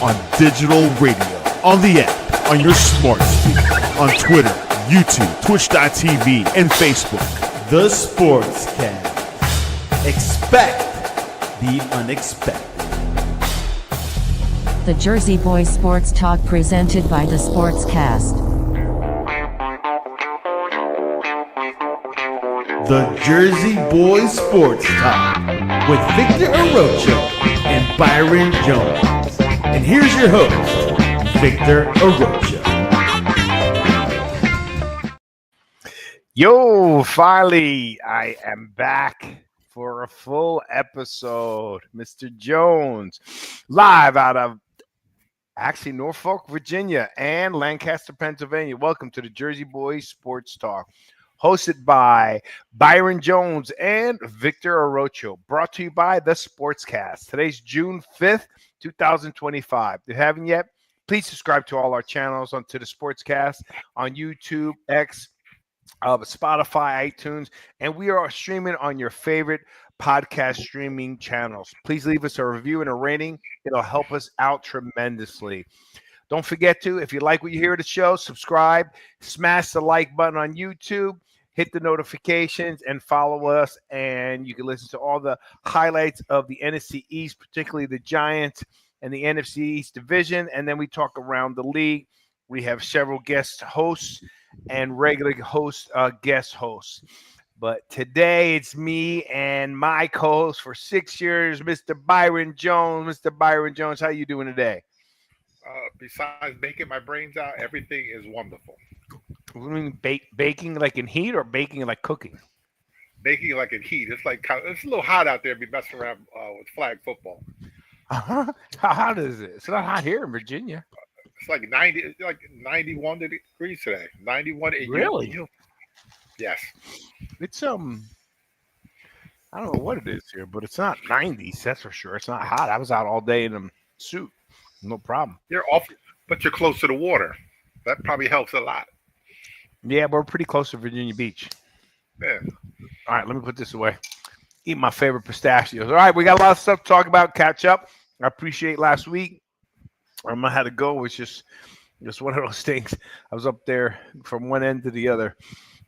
on digital radio, on the app, on your smart speaker, on Twitter, YouTube, Twitch.tv, and Facebook. The Sportscast. Expect the unexpected. The Jersey Boys Sports Talk presented by The Sportscast. The Jersey Boys Sports Talk with Victor Arocho and Byron Jones. And here's your host, Victor Arocho. Yo, finally, I am back for a full episode. Mr. Jones, live out of Norfolk, Virginia and Lancaster, Pennsylvania. Welcome to the Jersey Boys Sports Talk, hosted by Byron Jones and Victor Arocho, brought to you by The Sportscast. Today's June 5th, 2025. If you haven't yet, please subscribe to all our channels onto The Sportscast on YouTube, X, Spotify, iTunes, and we are streaming on your favorite podcast streaming channels. Please leave us a review and a rating. It'll help us out tremendously. Don't forget to, if you like what you hear at the show, subscribe, smash the like button on YouTube, hit the notifications, and follow us. And you can listen to all the highlights of the NFC East, particularly the Giants and the NFC East division. And then we talk around the league. We have several guest hosts and regular guest hosts. But today it's me and my co-host for 6 years, Mr. Byron Jones. Mr. Byron Jones, how you doing today? Besides baking my brains out, everything is wonderful. What do you mean baking like in heat or baking like cooking? Baking like in heat. It's a little hot out there to be messing around with flag football. How hot is it? It's not hot here in Virginia. It's like 91 degrees today. 91. Really? Yes. It's I don't know what it is here, but it's not 90s. That's for sure. It's not hot. I was out all day in a suit. No problem. You're off, but you're close to the water. That probably helps a lot. Yeah, we're pretty close to Virginia Beach. Yeah. All right, let me put this away. Eat my favorite pistachios. All right, we got a lot of stuff to talk about, catch up. I appreciate last week. I had to go. It was just one of those things. I was up there from one end to the other.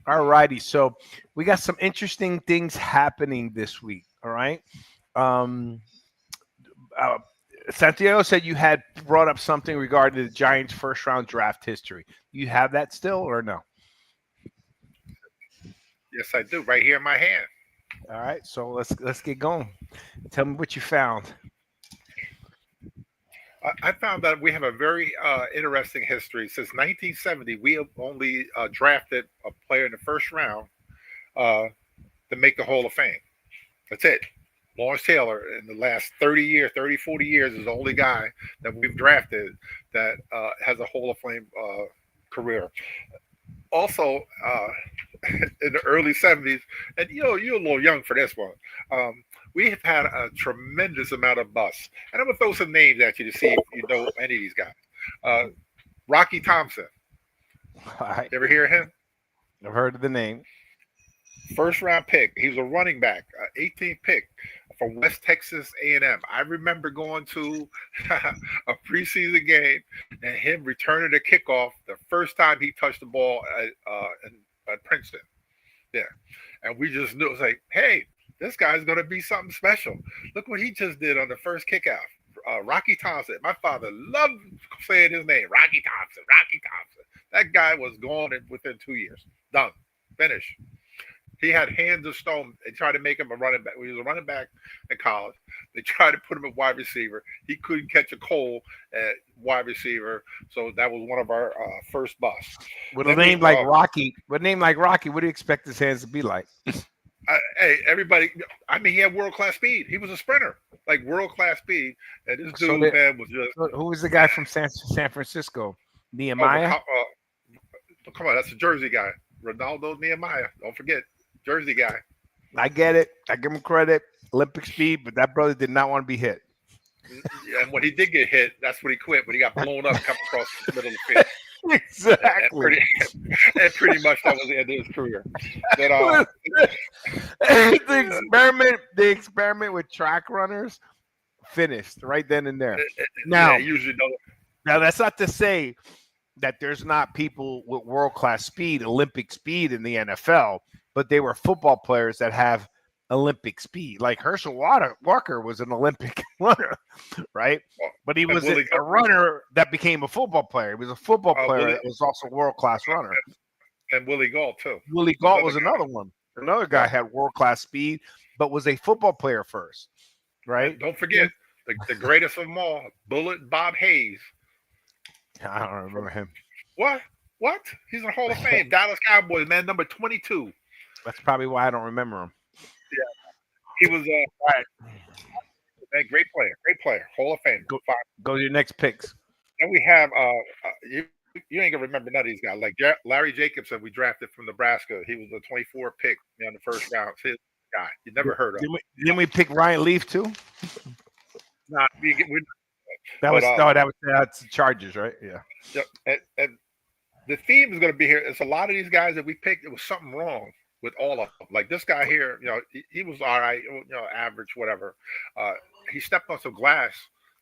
All righty, so we got some interesting things happening this week. All right. Santiago said you had brought up something regarding the Giants' first-round draft history. You have that still or no? Yes, I do. Right here in my hand. All right, so let's get going. Tell me what you found. I found that we have a very interesting history. Since 1970, we have only drafted a player in the first round to make the Hall of Fame. That's it. Lawrence Taylor, in the last 40 years, is the only guy that we've drafted that has a Hall of Fame career. Also, in the early 70s, and you're a little young for this one, we have had a tremendous amount of busts. And I'm going to throw some names at you to see if you know any of these guys. Rocky Thompson. All right. You ever hear of him? I've heard of the name. First round pick. He was a running back, 18th pick from West Texas A&M. I remember going to a preseason game and him returning the kickoff the first time he touched the ball at Princeton. Yeah. And we just knew, it was like, hey, this guy's going to be something special. Look what he just did on the first kickoff. Rocky Thompson. My father loved saying his name. Rocky Thompson. Rocky Thompson. That guy was gone within 2 years. Done. Finished. He had hands of stone. They tried to make him a running back. He was a running back in college. They tried to put him at wide receiver. He couldn't catch a cold at wide receiver. So that was one of our first busts. With a name like Rocky, what do you expect his hands to be like? Hey, everybody. I mean, he had world-class speed. He was a sprinter, like world-class speed. And this dude, man, was just. Who was the guy from San Francisco? Nehemiah? Come on, that's a Jersey guy. Ronaldo Nehemiah. Don't forget. Jersey guy. I get it. I give him credit. Olympic speed, but that brother did not want to be hit. And when he did get hit, that's when he quit. When he got blown up coming across the middle of the field. Exactly. And pretty much that was the end of his career. But, the experiment with track runners finished right then and there. Yeah, Now, usually don't. now that's not to say that there's not people with world class speed, Olympic speed in the NFL, but they were football players that have Olympic speed. Like Herschel Walker was an Olympic runner, right? But he And was Willie a runner that became a football player. He was a football player Willie, that was also a world class runner. and Willie Gault too. Willie Gault was another one. Another guy Yeah. had world class speed, but was a football player first, right? And don't forget the greatest of them all, Bullet Bob Hayes. I don't remember him. What? What? He's in the Hall of Fame. Dallas Cowboys, man, number 22. That's probably why I don't remember him. He was man, great player, Hall of Fame. Go to your next picks. Then we have you ain't gonna remember none of these guys. Like Larry Jacobson, we drafted from Nebraska. He was a 24 pick in the first round. His guy, you never heard of. Didn't we pick Ryan Leaf too? Nah, That's the Chargers, right? Yeah. and the theme is going to be here. It's a lot of these guys that we picked. It was something wrong with all of them. Like this guy here, he was all right, average, whatever. He stepped on some glass,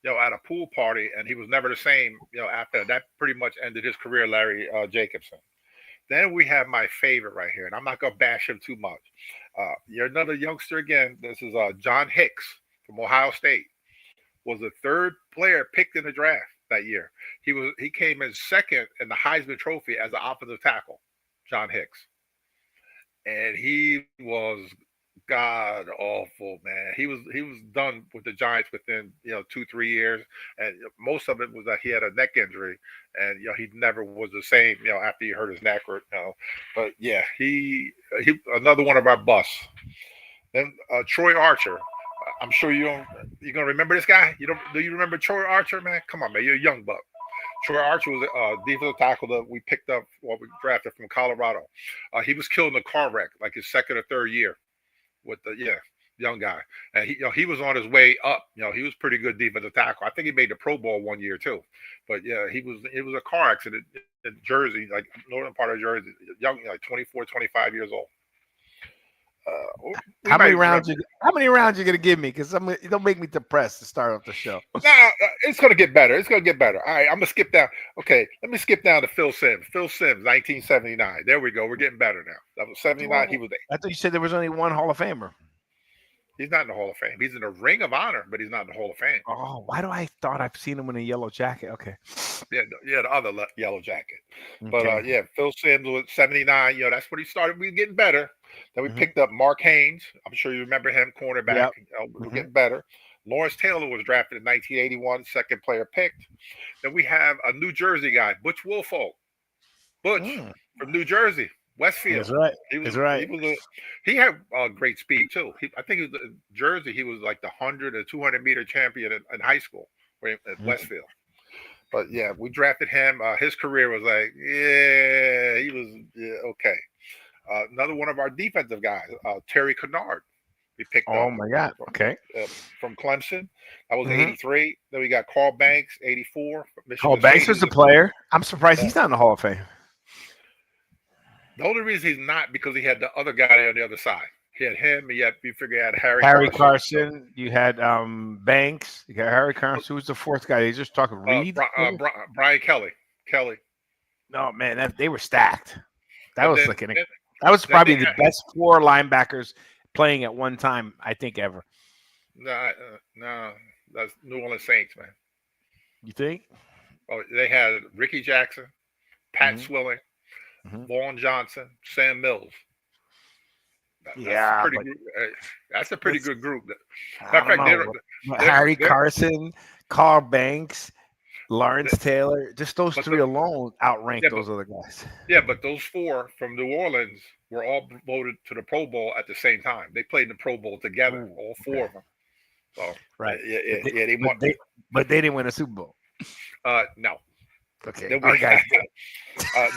at a pool party, and he was never the same. After that, pretty much ended his career, Larry Jacobson. Then we have my favorite right here, and I'm not going to bash him too much. You're another youngster again. This is John Hicks from Ohio State. Was the third player picked in the draft that year. He came in second in the Heisman Trophy as an offensive tackle, John Hicks. And he was god awful, man. He was done with the Giants within 2-3 years, and most of it was that he had a neck injury, and he never was the same after he hurt his neck But yeah, he another one of our busts. Then Troy Archer. I'm sure you're gonna remember this guy. Do you remember Troy Archer, man? Come on, man, you're a young buck. Troy Archer was a defensive tackle that we picked up we drafted from Colorado. He was killed in a car wreck, like his second or third year with the young guy. And he was on his way up. He was pretty good defensive tackle. I think he made the Pro Bowl one year too. But yeah, it was a car accident in Jersey, like northern part of Jersey, young, like 24, 25 years old. How many rounds you gonna give me? Because don't make me depressed to start off the show. Nah, it's gonna get better. It's gonna get better. All right, I'm gonna skip down. Okay, let me skip down to Phil Simms. Phil Simms, 1979. There we go. We're getting better now. That was 79. He was. I thought you said there was only one Hall of Famer. He's not in the Hall of Fame. He's in the Ring of Honor, but he's not in the Hall of Fame. Oh, why do I thought I've seen him in a yellow jacket? Okay. Yeah, the other yellow jacket. Okay. But Phil Simms was 79. That's what he started. We were getting better. Then we picked up Mark Haynes. I'm sure you remember him, cornerback. Yep. We were getting better. Lawrence Taylor was drafted in 1981, second player picked. Then we have a New Jersey guy, Butch Woolfolk. Butch from New Jersey, Westfield. That's right. That's right. He had great speed too. I think he was in Jersey. He was like the 100 or 200 meter champion in high school at Westfield. But yeah, we drafted him. His career was like, he was okay. Another one of our defensive guys, Terry Kennard. We picked up. Oh my God! Okay. From Clemson, that was 83. Then we got Carl Banks, 84. Carl Banks was a player. I'm surprised he's not in the Hall of Fame. The only reason he's not because he had the other guy on the other side. He had him. You figure out Harry Carson. You had Banks. You got Harry Carson. Who was the fourth guy? They just talking Reed. Brian Kelly. No man, they were stacked. That was probably the best four linebackers playing at one time, I think, ever. No, that's New Orleans Saints, man. You think? Oh, they had Ricky Jackson, Pat Swilling, Vaughn Johnson, Sam Mills. That's a pretty good group. Harry Carson, Carl Banks, Lawrence Taylor, just those three alone outrank those other guys. Yeah, but those four from New Orleans were all voted to the Pro Bowl at the same time. They played in the Pro Bowl together, all four of them. So right, they won. But they didn't win a Super Bowl. No. Okay. Then we have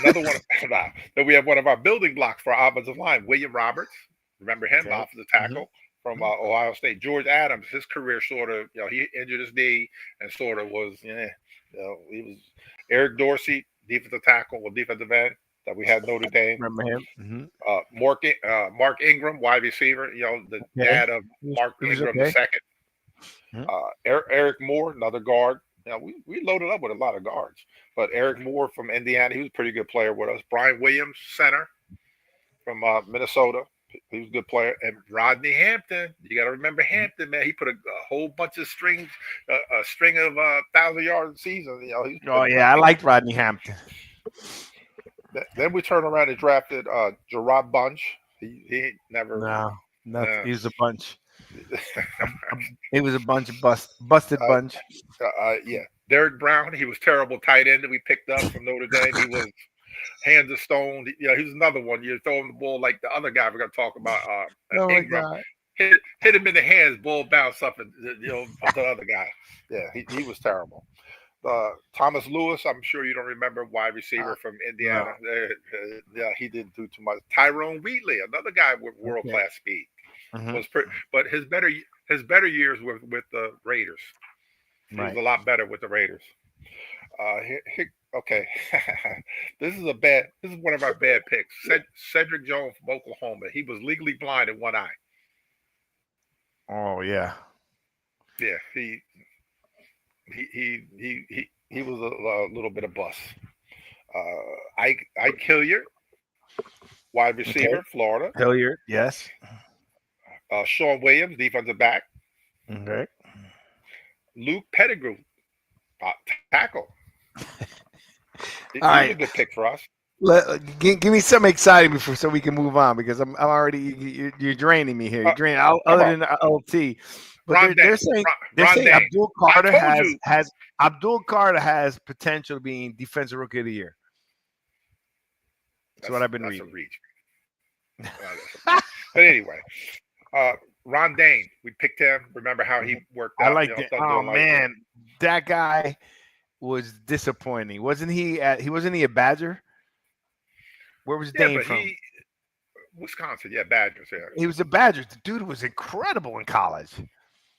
another one. Then we have one of our building blocks for our offensive line, William Roberts. Remember him, offensive tackle from Ohio State. George Adams, his career sort of, he injured his knee and sort of was, he was Eric Dorsey, defensive tackle or defensive end that we had Notre Dame. Remember him? Mark Ingram, wide receiver. The dad of Mark Ingram the second. Mhm. Eric Moore, another guard. Now we loaded up with a lot of guards, but Eric Moore from Indiana, he was a pretty good player with us. Brian Williams, center from Minnesota. He was a good player. And Rodney Hampton, you got to remember Hampton, man. He put a whole bunch of strings, a string of 1,000-yard season. You know, Oh yeah, I liked Rodney Hampton. Then we turned around and drafted Gerard Bunch. He never. No, he was a bunch. He was a bunch of busted bunch. Yeah, Derek Brown. He was terrible tight end that we picked up from Notre Dame. He was hands of stone. Yeah, he was another one. You throw him the ball like the other guy we're going to talk about. Oh Ingram. my God. Hit him in the hands, ball bounce up, and the other guy. Yeah, he was terrible. Thomas Lewis, I'm sure you don't remember, wide receiver from Indiana. No. Yeah, he didn't do too much. Tyrone Wheatley, another guy with world class speed, was but his better years were with the Raiders. He was a lot better with the Raiders. Okay, this is one of our bad picks. Cedric Jones from Oklahoma. He was legally blind in one eye. Oh yeah. Yeah, he was a little bit of bust. Ike Hilliard, wide receiver, Florida. Hilliard, yes. Sean Williams, defensive back. Okay. Luke Pettigrew, tackle. He All right. was a good pick for us. Give me something exciting so we can move on, because I'm already you're draining me here. You're draining other than LT. But they're saying Abdul Carter has potential of being defensive rookie of the year. That's what I've been reading. A reach. But anyway, Ron Dane, we picked him. Remember how he worked out? I like that. Oh man, that guy was disappointing. Wasn't he? Wasn't he a Badger? Where was Dane from? Wisconsin. Yeah, Badgers. Yeah, he was a Badger. The dude was incredible in college.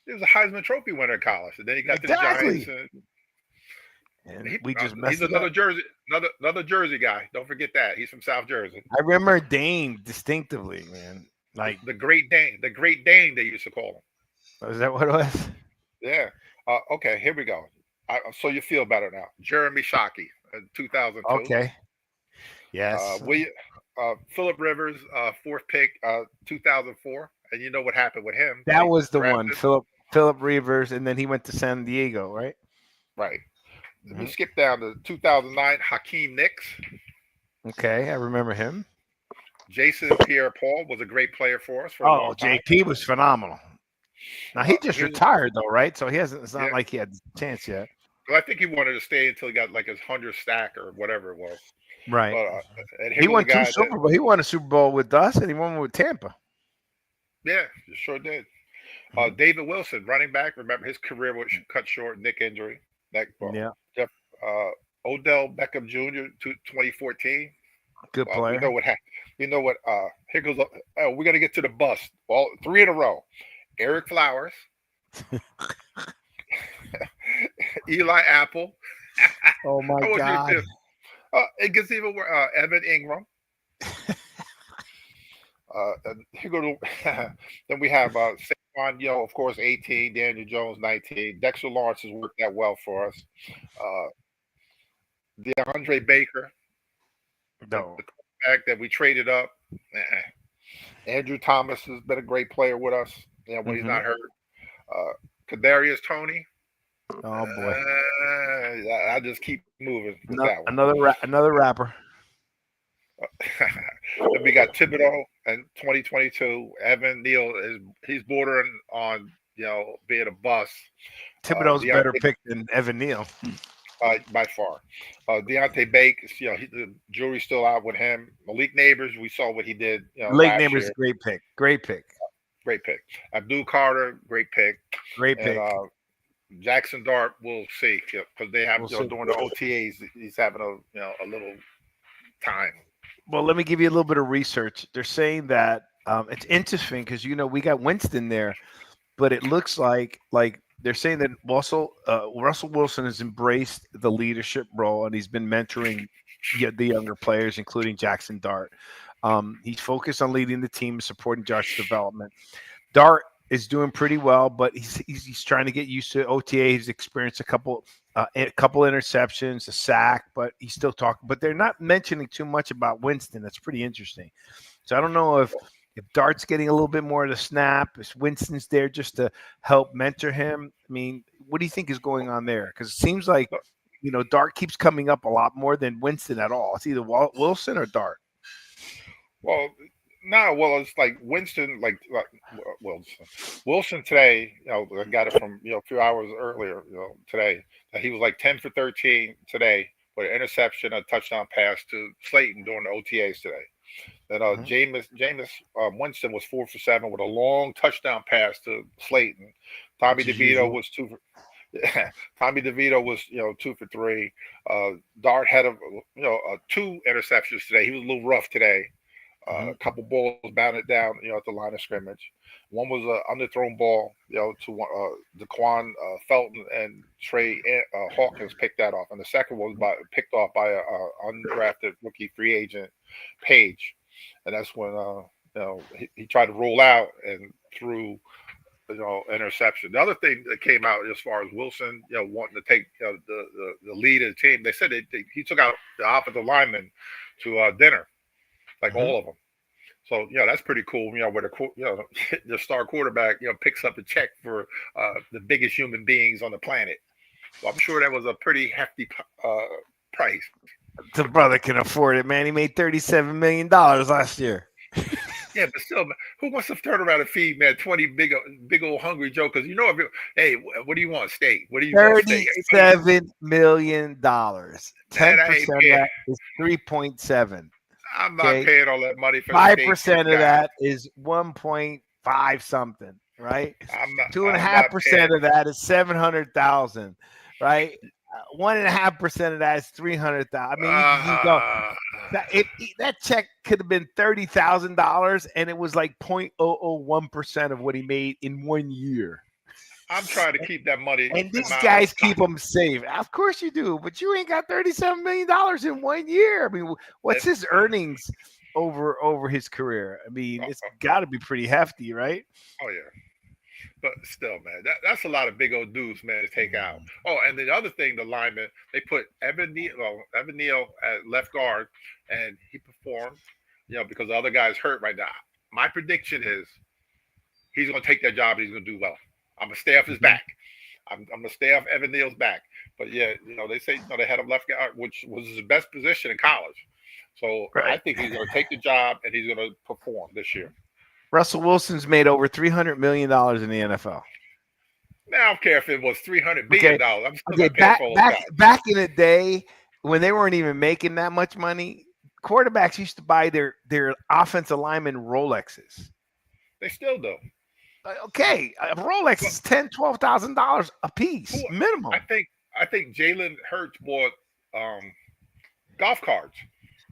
He was a Heisman Trophy winner in college, and then he got to the Giants. And he's another Jersey guy. Don't forget that he's from South Jersey. I remember Dane distinctively, man. Like the Great Dane, they used to call him. Is that what it was? Yeah. Okay, here we go. So you feel better now. Jeremy Shockey, 2002. Okay. Yes. Phillip Rivers, fourth pick, 2004. And you know what happened with him? That was the one, Phillip Rivers, and then he went to San Diego, right? Right. We skip down to 2009, Hakeem Nicks. Okay, I remember him. Jason Pierre-Paul was a great player for us. JP was phenomenal. Now he just retired though, right? So he hasn't. It's not like he had a chance yet. Well, I think he wanted to stay until he got like his 100th stack or whatever it was. Right. But, he won two Super Bowl. He won a Super Bowl with us, and he won with Tampa. Yeah, he sure did. David Wilson, running back. Remember his career was cut short, neck injury. Odell Beckham Jr. 2014. Good player. You know what happened. You know what? Here goes. We're gonna get to the bust. All three in a row. Eric Flowers, Eli Apple. Oh my God! It gets even worse. Evan Ingram. And here go to, then we have Saquon, of course, 18. Daniel Jones, 19. Dexter Lawrence has worked out well for us. DeAndre Baker, the quarterback that we traded up. Andrew Thomas has been a great player with us. When he's not hurt. Kadarius Toney. Oh boy! I just keep moving with that one. Another rapper. Then we got Thibodeau in 2022. Evan Neal he's bordering on being a bust. Thibodeau's a better pick than Evan Neal. By far. Deontay Bake, the jury's still out with him. Malik Neighbors, we saw what he did. Malik Neighbors, great pick. Great pick. Abdul Carter, great pick. And, Jackson Dart, we'll see, because they have during the OTAs, he's having a little time. Well, let me give you a little bit of research. They're saying that it's interesting because we got Winston there, but it looks like they're saying that Russell Wilson has embraced the leadership role, and he's been mentoring the younger players, including Jackson Dart. He's focused on leading the team and supporting Dart's development. Dart is doing pretty well, but he's trying to get used to OTA. He's experienced a couple interceptions, a sack, but he's still talking. But they're not mentioning too much about Winston. That's pretty interesting. So I don't know if Dart's getting a little bit more of the snap. If Winston's there just to help mentor him. I mean, what do you think is going on there? Because it seems like, Dart keeps coming up a lot more than Winston at all. It's either Wilson or Dart. Well, no, well, it's like Winston, Wilson today. I got it from a few hours earlier. Today that he was like 10 for 13 today with an interception, a touchdown pass to Slayton during the OTAs today. Then Jameis Winston was 4 for 7 with a long touchdown pass to Slayton. Tommy DeVito was 2 for 3. Dart had 2 interceptions today. He was a little rough today. A couple balls bounded down, at the line of scrimmage. One was an underthrown ball, to DeQuan Felton, and Trey Hawkins picked that off. And the second was picked off by a undrafted rookie free agent, Page. And that's when he tried to roll out and threw interception. The other thing that came out as far as Wilson, wanting to take the lead of the team, they said he took out the offensive lineman to dinner. Like all of them. So, that's pretty cool, where the star quarterback, picks up the check for the biggest human beings on the planet. So I'm sure that was a pretty hefty price. The brother can afford it, man. He made $37 million last year. Yeah, but still, who wants to turn around and feed, man, 20 big old hungry jokers? Hey, what do you want? Steak. What do you want? $37 million. 10% of that is 3.7. I'm not paying all that money for 5% of that is 1.5 something, right? 2.5% of that is 700,000, right? 1.5% of that is 300,000. I mean, you go that check could have been $30,000, and it was like 0.001% of what he made in 1 year. I'm trying to keep that money. And these guys keep them safe. Of course you do, but you ain't got $37 million in 1 year. I mean, what's his earnings over his career? I mean, it's got to be pretty hefty, right? Oh, yeah. But still, man, that's a lot of big old dudes, man, to take out. Oh, and the other thing, the lineman, they put Evan Neal at left guard, and he performed, because the other guy's hurt right now. My prediction is he's going to take that job and he's going to do well. I'm going to stay off his back. I'm going to stay off Evan Neal's back. But, yeah, they say they had him left guard, which was his best position in college. So I think he's going to take the job and he's going to perform this year. Russell Wilson's made over $300 million in the NFL. Now, I don't care if it was $300 million. I'm still back in the day when they weren't even making that much money, quarterbacks used to buy their offensive linemen Rolexes. They still do. Okay, a Rolex is $10,000, $12,000 a piece, minimum. I think Jalen Hurts bought golf carts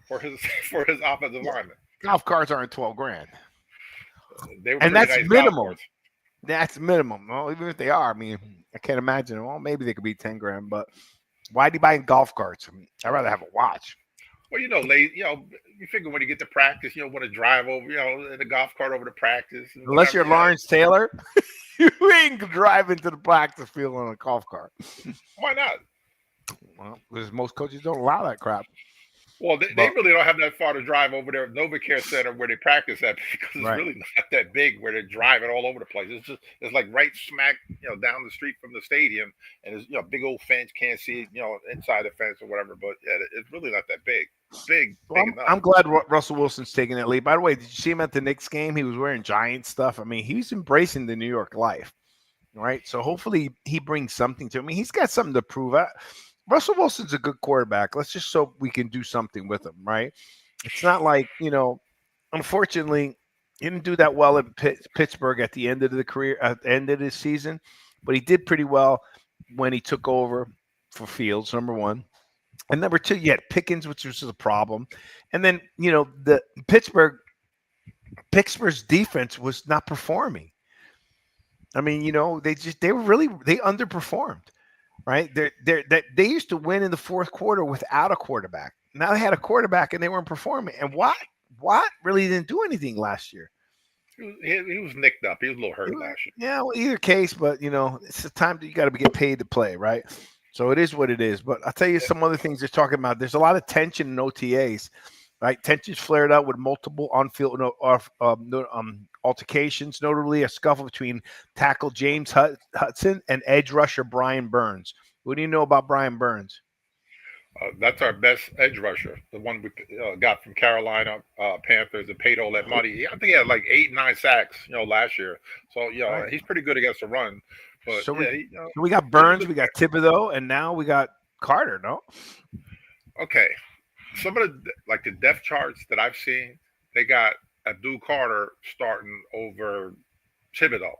for his offensive lineman. Golf carts aren't $12,000. And that's nice minimum. That's minimum. Well, even if they are, I mean, I can't imagine. Well, maybe they could be $10,000, but why do you buy golf carts? I mean, I'd rather have a watch. Well, you figure when you get to practice, you don't want to drive over, in a golf cart over to practice. Unless you're Lawrence Taylor, you ain't driving to the practice field on a golf cart. Why not? Well, because most coaches don't allow that crap. Well, they really don't have that far to drive over there at NovaCare Center where they practice at, because it's really not that big where they're driving all over the place. It's like right smack, down the street from the stadium, and there's big old fence, can't see inside the fence or whatever. But yeah, it's really not that big. Big enough. I'm glad Russell Wilson's taking that lead. By the way, did you see him at the Knicks game? He was wearing Giants stuff. I mean, he's embracing the New York life, right? So hopefully he brings something to him. I mean, he's got something to prove. Russell Wilson's a good quarterback. Let's just so we can do something with him, right? It's not like, unfortunately, he didn't do that well in Pittsburgh at the end of the career, at the end of his season, but he did pretty well when he took over for Fields, number one. And number two, you had Pickens, which was a problem. And then, the Pittsburgh's defense was not performing. I mean, they underperformed. Right, they used to win in the fourth quarter without a quarterback. Now they had a quarterback and they weren't performing. And Watt really didn't do anything last year. He was nicked up. He was a little hurt last year. Yeah, well, either case, but it's the time that you got to get paid to play, right? So it is what it is. But I'll tell you some other things they're talking about. There's a lot of tension in OTAs, right? Tensions flared up with multiple on-field altercations, notably a scuffle between tackle James Hudson and edge rusher Brian Burns. What do you know about Brian Burns? That's our best edge rusher, the one we got from Carolina Panthers and paid all that money. I think he had like 8, 9 sacks, last year. So Right. he's pretty good against the run. But So yeah, we got Burns, we got Thibodeau, and now we got Carter. No, okay. Some of the depth charts that I've seen, they got Abdul Carter starting over Thibodeau.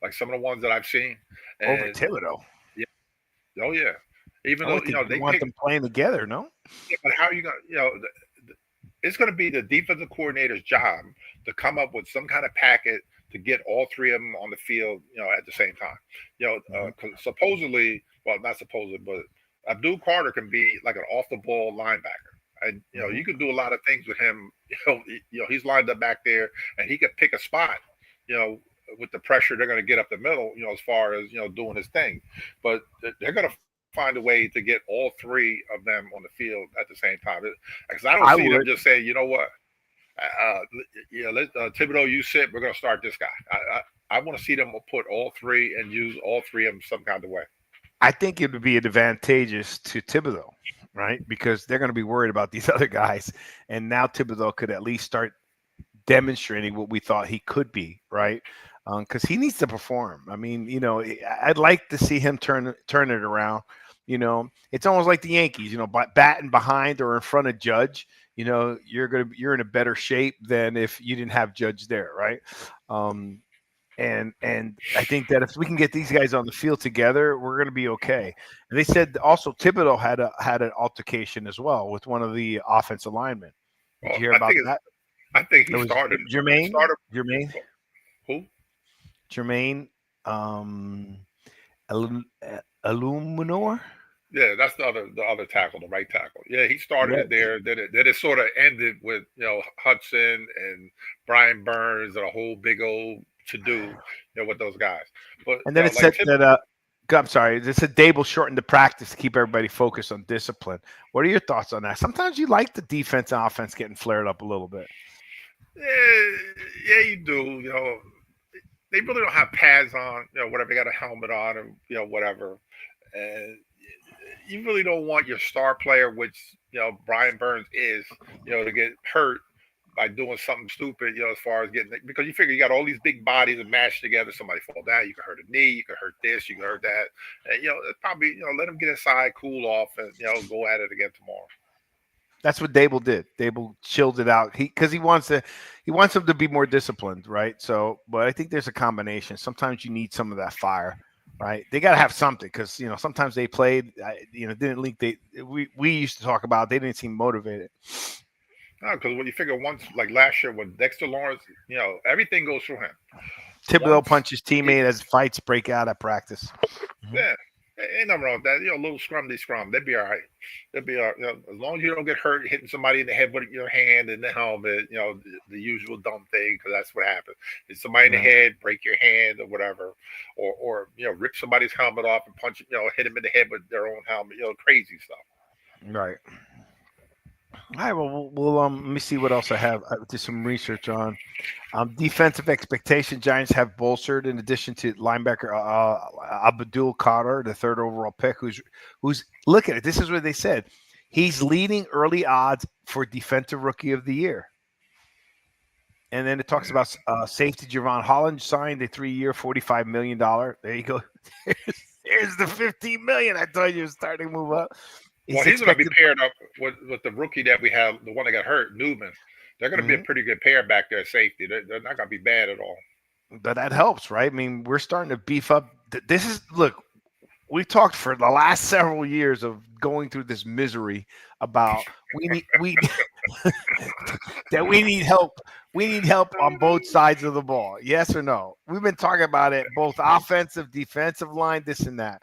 Like some of the ones that I've seen, over and Thibodeau. oh yeah, even I though would think they want pick, them playing together. No, but how are you going? It's going to be the defensive coordinator's job to come up with some kind of packet to get all three of them on the field, at the same time. 'Cause supposedly, well, not supposedly, but Abdul Carter can be like an off-the-ball linebacker, and you can do a lot of things with him. He's lined up back there, and he could pick a spot. With the pressure they're going to get up the middle, as far as doing his thing, but they're going to find a way to get all three of them on the field at the same time. Because I don't see them just saying, you know what, let Thibodeau, you sit. We're going to start this guy. I want to see them put all three and use all three of them some kind of way. I think it would be advantageous to Thibodeau, right? Because they're going to be worried about these other guys, and now Thibodeau could at least start demonstrating what we thought he could be, right? Because he needs to perform. I mean, I'd like to see him turn it around. It's almost like the Yankees. Batting behind or in front of Judge. You're in a better shape than if you didn't have Judge there, right? And I think that if we can get these guys on the field together, we're going to be okay. And they said also Thibodeau had an altercation as well with one of the offensive linemen. Did you hear about that? I think he started. Jermaine. Who? Jermaine Illuminor. Yeah, that's the other tackle, the right tackle. Yeah, he started it there. Then it sort of ended with Hudson and Brian Burns and a whole big old to do with those guys. But and then it said that I'm sorry, it said Dable shortened the practice to keep everybody focused on discipline. What are your thoughts on that? Sometimes you like the defense and offense getting flared up a little bit. Yeah, you do. They really don't have pads on, whatever. They got a helmet on, and whatever. And you really don't want your star player, which Brian Burns is, to get hurt by doing something stupid, as far as getting, because you figure you got all these big bodies and mashed together. Somebody fall down, you can hurt a knee, you can hurt this, you can hurt that, and probably let them get inside, cool off, and go at it again tomorrow. That's what Dable did. Dable chilled it out. Because he wants them to be more disciplined, right? So, but I think there's a combination. Sometimes you need some of that fire, right? They got to have something because sometimes they played, didn't leak. We used to talk about they didn't seem motivated. No, because when you figure once, like last year with Dexter Lawrence, everything goes through him. Thibodeau punches teammate as fights break out at practice. Yeah. Ain't nothing wrong with that. A little scrum. They'd be all right. They'd be all right. As long as you don't get hurt hitting somebody in the head with your hand and the helmet, the usual dumb thing, because that's what happens. Hit somebody in the head, break your hand or whatever, or rip somebody's helmet off and punch, hit them in the head with their own helmet, crazy stuff. Right. All right, well, let me see what else I have. I did some research on defensive expectation. Giants have bolstered in addition to linebacker Abdul Carter, the third overall pick, who's look at it. This is what they said. He's leading early odds for defensive rookie of the year. And then it talks about safety Javon Holland signed a 3-year, $45 million. There you go. There's the $15 million. I told you it was starting to move up. He's going to be paired up with the rookie that we have, the one that got hurt, Newman. They're going to be a pretty good pair back there at safety. They're not going to be bad at all. But that helps, right? I mean, we're starting to beef up. Look, we talked for the last several years of going through this misery about we need help. We need help on both sides of the ball. Yes or no? We've been talking about it, both offensive, defensive line, this and that.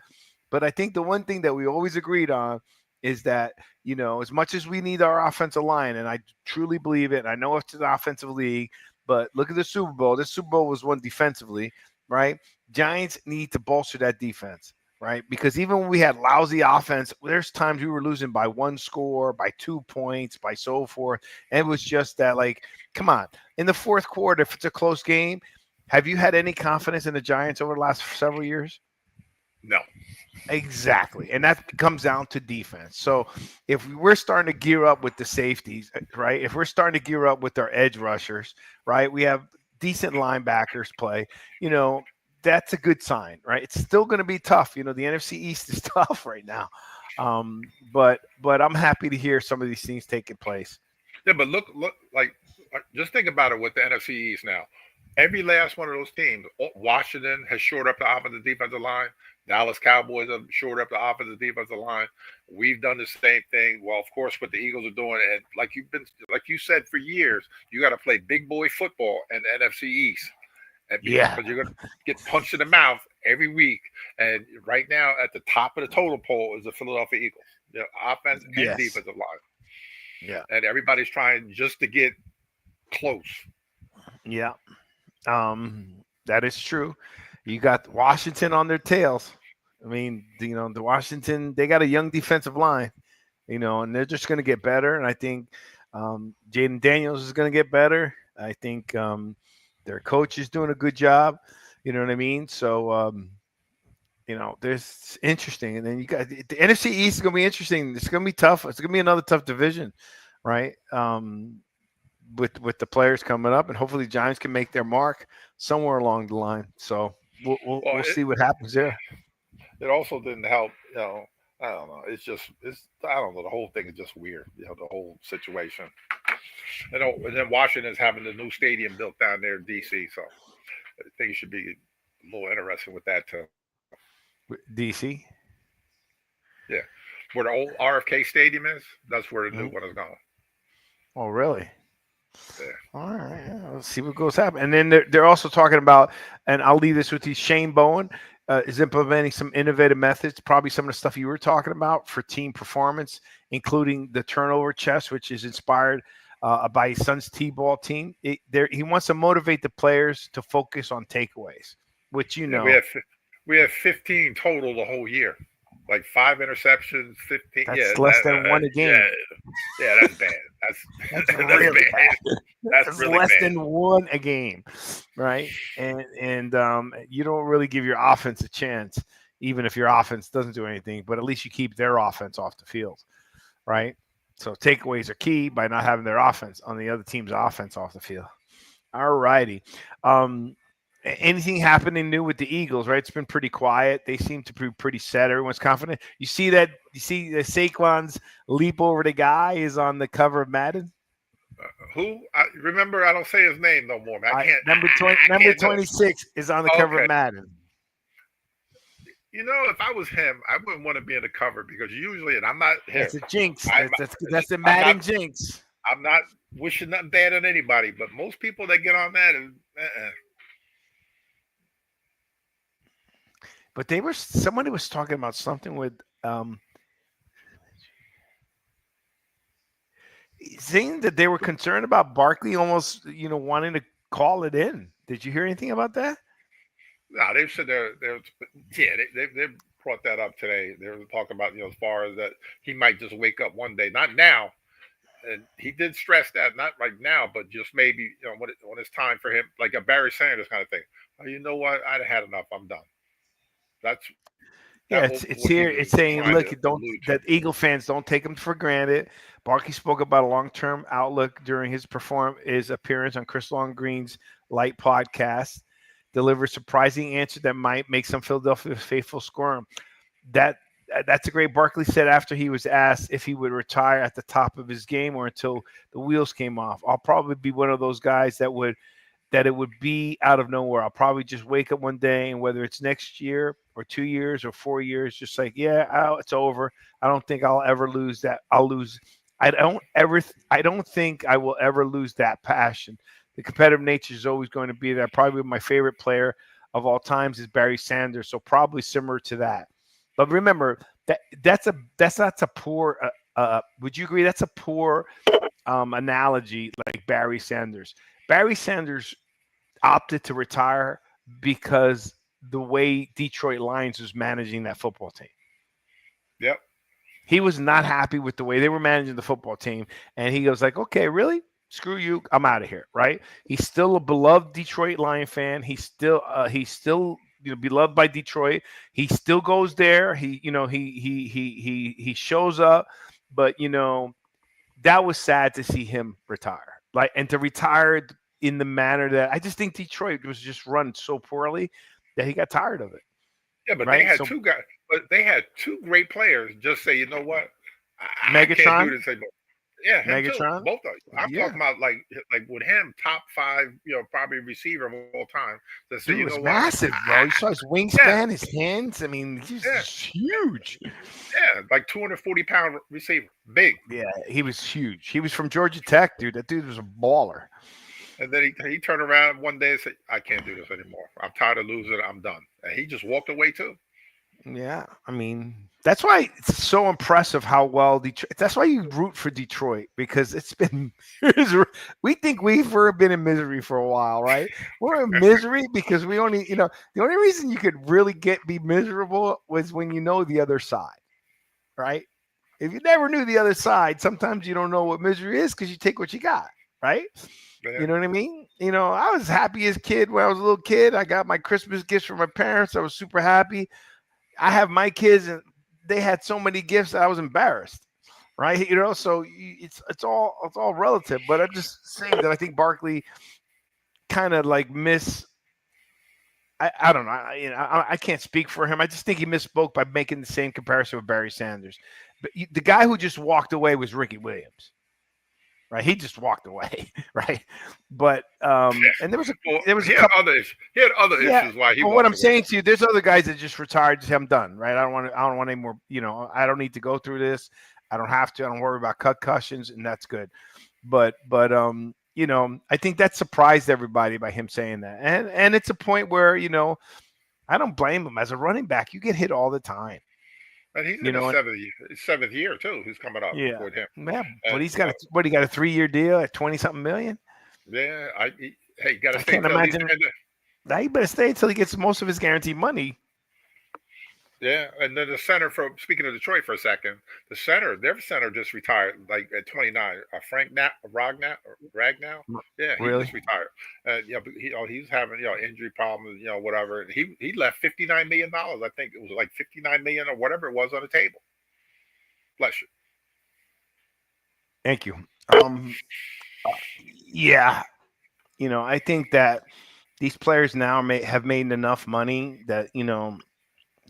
But I think the one thing that we always agreed on is that, as much as we need our offensive line, and I truly believe it, and I know it's an offensive league, but look at the Super Bowl. This Super Bowl was won defensively, right? Giants need to bolster that defense, right? Because even when we had lousy offense, there's times we were losing by 1 score, by 2 points, by so forth. And it was just that, like, come on. In the fourth quarter, if it's a close game, have you had any confidence in the Giants over the last several years? No. Exactly. And that comes down to defense. So if we're starting to gear up with the safeties, right? If we're starting to gear up with our edge rushers, right? We have decent linebackers play, that's a good sign, right? It's still going to be tough. The NFC East is tough right now. But I'm happy to hear some of these things taking place. Yeah, but look, like just think about it with the NFC East now. Every last one of those teams, Washington has shored up the offensive defensive line. Dallas Cowboys have shored up the offensive defensive line. We've done the same thing. Well, of course, what the Eagles are doing, and like you said for years, you got to play big boy football in the NFC East. And because you're going to get punched in the mouth every week. And right now, at the top of the total poll is the Philadelphia Eagles, offense and defensive line. Yeah, and everybody's trying just to get close. Yeah. That is true. You got Washington on their tails. I mean, the Washington, they got a young defensive line, and they're just going to get better. And I think Jaden Daniels is going to get better. I think their coach is doing a good job. You know what I mean? So, there's interesting. And then you got the NFC East is going to be interesting. It's going to be tough. It's going to be another tough division, right? With the players coming up, and hopefully the Giants can make their mark somewhere along the line. So we'll see what happens there. It also didn't help, I don't know. I don't know. The whole thing is just weird, the whole situation. And then Washington's having the new stadium built down there in D.C., so I think it should be a little interesting with that too. D.C.? Yeah. Where the old RFK Stadium is, that's where the new one is going. Oh, really? Yeah. All right. Yeah, let's see what goes happen. And then they're also talking about, and I'll leave this with you, Shane Bowen is implementing some innovative methods, probably some of the stuff you were talking about for team performance, including the turnover chess, which is inspired by his son's T-ball team. He wants to motivate the players to focus on takeaways, which we have 15 total the whole year. Like 5 interceptions, 15. That's less than one a game. Yeah, that's bad. That's really bad. That's really less bad. than one a game, right? And you don't really give your offense a chance, even if your offense doesn't do anything. But at least you keep their offense off the field, right? So takeaways are key by not having their offense on the other team's offense off the field. All righty. Anything happening new with the Eagles, right? It's been pretty quiet. They seem to be pretty set. Everyone's confident. You see the Saquon's leap over the guy is on the cover of Madden? Who? Remember, I don't say his name no more, man. Number 26 is on the cover of Madden. If I was him, I wouldn't want to be in the cover because usually, and I'm not him. That's a jinx. That's the Madden jinx. I'm not wishing nothing bad on anybody, but most people that get on that and But somebody was talking about something with saying that they were concerned about Barkley almost, wanting to call it in. Did you hear anything about that? No, they said they brought that up today. They were talking about, as far as that he might just wake up one day, not now. And he did stress that, not right now, but just maybe, when it's time for him, like a Barry Sanders kind of thing. Oh, you know what? I'd had enough. I'm done. It's here. It's saying, look, that Eagle fans don't take him for granted. Barkley spoke about a long-term outlook during his appearance on Chris Long Green's Light podcast. Delivered a surprising answer that might make some Philadelphia faithful squirm. That's a great. Barkley said after he was asked if he would retire at the top of his game or until the wheels came off. I'll probably be one of those guys that it would be out of nowhere. I'll probably just wake up one day, and whether it's next year or 2 years or 4 years, just like, it's over. I don't think I'll ever lose that. I don't think I will ever lose that passion. The competitive nature is always going to be there. Probably my favorite player of all times is Barry Sanders. So probably similar to that. But remember that's not a poor, would you agree? That's a poor analogy like Barry Sanders. Barry Sanders opted to retire because the way Detroit Lions was managing that football team. Yep. He was not happy with the way they were managing the football team, and he was like, "Okay, really? Screw you! I'm out of here." Right? He's still a beloved Detroit Lion fan. He's still beloved by Detroit. He still goes there. He shows up, but that was sad to see him retire. Like, and to retire in the manner that I just think Detroit was just run so poorly that he got tired of it. Yeah, but Right? they had So two guys. But they had two great players. Just say, you know what? I can't Megatron, do this anymore. Yeah, him too. Megatron, Both of them. I'm yeah, talking about like with him, top five, probably receiver of all time. To say, dude you was know what? massive, bro. You saw his Yeah, wingspan, his hands. I mean, he's yeah, just huge. yeah, like 240-pound receiver, big. Yeah, he was huge. He was from Georgia Tech, dude. That dude was a baller. And then he turned around one day and said, "I can't do this anymore. I'm tired of losing. I'm done." And he just walked away too. Yeah, I mean, that's why it's so impressive how well Detroit. That's why you root for Detroit, because it's been. We think we've been in misery for a while, right? We're in misery because we only, the only reason you could really be miserable was when you know the other side, right? If you never knew the other side, sometimes you don't know what misery is because you take what you got, right? Yeah. You know what I mean? I was happy as a kid when I was a little kid. I got my Christmas gifts from my parents. I was super happy. I have my kids, and they had so many gifts that I was embarrassed, right? So it's all relative. But I'm just saying that I think Barkley kind of like I don't know. I can't speak for him. I just think he misspoke by making the same comparison with Barry Sanders. But the guy who just walked away was Ricky Williams. Right, he just walked away, right? But and there was he a couple. He had other issues why he. But what I'm saying to you, there's other guys that just retired. Just say, I'm done, right? I don't want any more. I don't need to go through this. I don't have to. I don't worry about concussions, and that's good. But I think that surprised everybody by him saying that, and it's a point where I don't blame him. As a running back, you get hit all the time. And he's in his seventh year too. Who's coming up with him? Yeah, but he's got he got a 3-year deal at 20-something million. Yeah, you got to stay. Can't imagine. Now he better stay until he gets most of his guaranteed money. Yeah, and then the center speaking of Detroit for a second, their center just retired like at 29. Frank Ragnow. Yeah, he Really? just retired. But he's having injury problems, whatever. He left $59 million. I think it was like $59 million or whatever it was on the table. Bless you. Thank you. Yeah, I think that these players now have made enough money that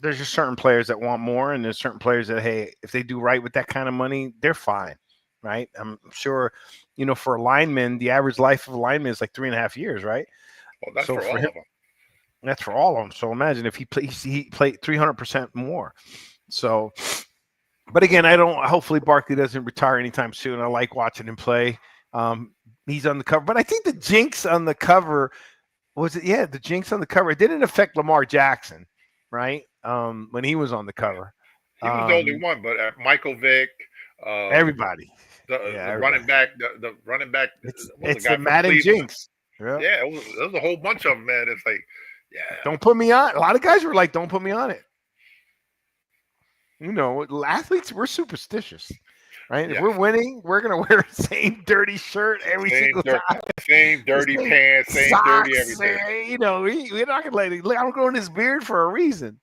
there's just certain players that want more, and there's certain players that, hey, if they do right with that kind of money, they're fine, right? I'm sure, for a lineman, the average life of a lineman is like 3.5 years, right? Well, that's for all of them. That's for all of them. So imagine if he played 300% more. So, but again, hopefully Barkley doesn't retire anytime soon. I like watching him play. He's on the cover, but I think the jinx on the cover the jinx on the cover. It didn't affect Lamar Jackson, right? When he was on the cover. He was the only one, but Michael Vick, everybody. The running back, the running back. It's the Madden jinx. Yeah, it was a whole bunch of them, man. It's like, yeah. Don't put me on. A lot of guys were like, don't put me on it. Athletes, we're superstitious, right? Yeah. If we're winning, we're going to wear the same dirty shirt every single time. Same dirty pants, same socks, dirty everything. We're not going to let it. I'm growing this beard for a reason.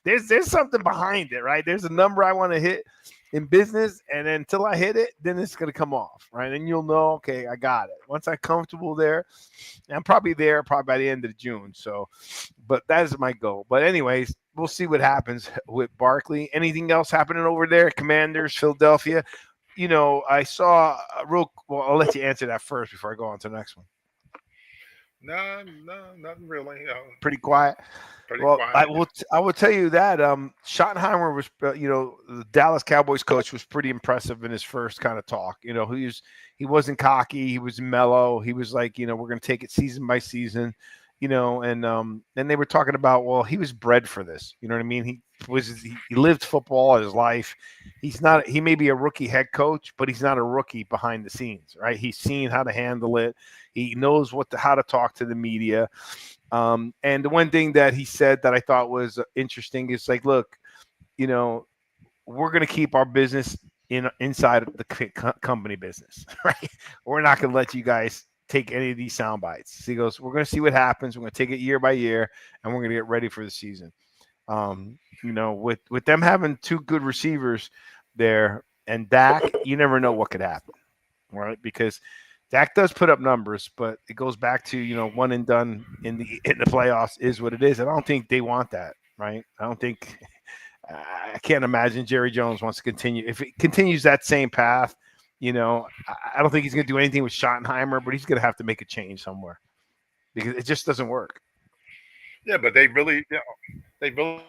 There's something behind it, right? There's a number I want to hit in business, and until I hit it, then it's going to come off, right? And you'll know, okay, I got it. Once I'm comfortable there, I'm probably there by the end of June. So, but that is my goal. But anyways, we'll see what happens with Barkley. Anything else happening over there? Commanders, Philadelphia. I saw well, I'll let you answer that first before I go on to the next one. No, nothing really. Pretty quiet. Quiet. I will tell you that Schottenheimer was, the Dallas Cowboys coach was pretty impressive in his first kind of talk. He wasn't cocky. He was mellow. He was like, we're going to take it season by season. and they were talking about, well, he was bred for this. You know what I mean? He lived football all his life. He may be a rookie head coach, but he's not a rookie behind the scenes, right? He's seen how to handle it. He knows how to talk to the media. And the one thing that he said that I thought was interesting is like, look, we're going to keep our business inside of the company business, right? We're not going to let you guys take any of these sound bites. So he goes, we're going to see what happens. We're going to take it year by year, and we're going to get ready for the season. With them having two good receivers there and Dak, you never know what could happen, right? Because Dak does put up numbers, but it goes back to, one and done in the playoffs is what it is. And I don't think they want that, right? I can't imagine Jerry Jones wants to continue. If it continues that same path, I don't think he's going to do anything with Schottenheimer, but he's going to have to make a change somewhere because it just doesn't work. Yeah, but they really don't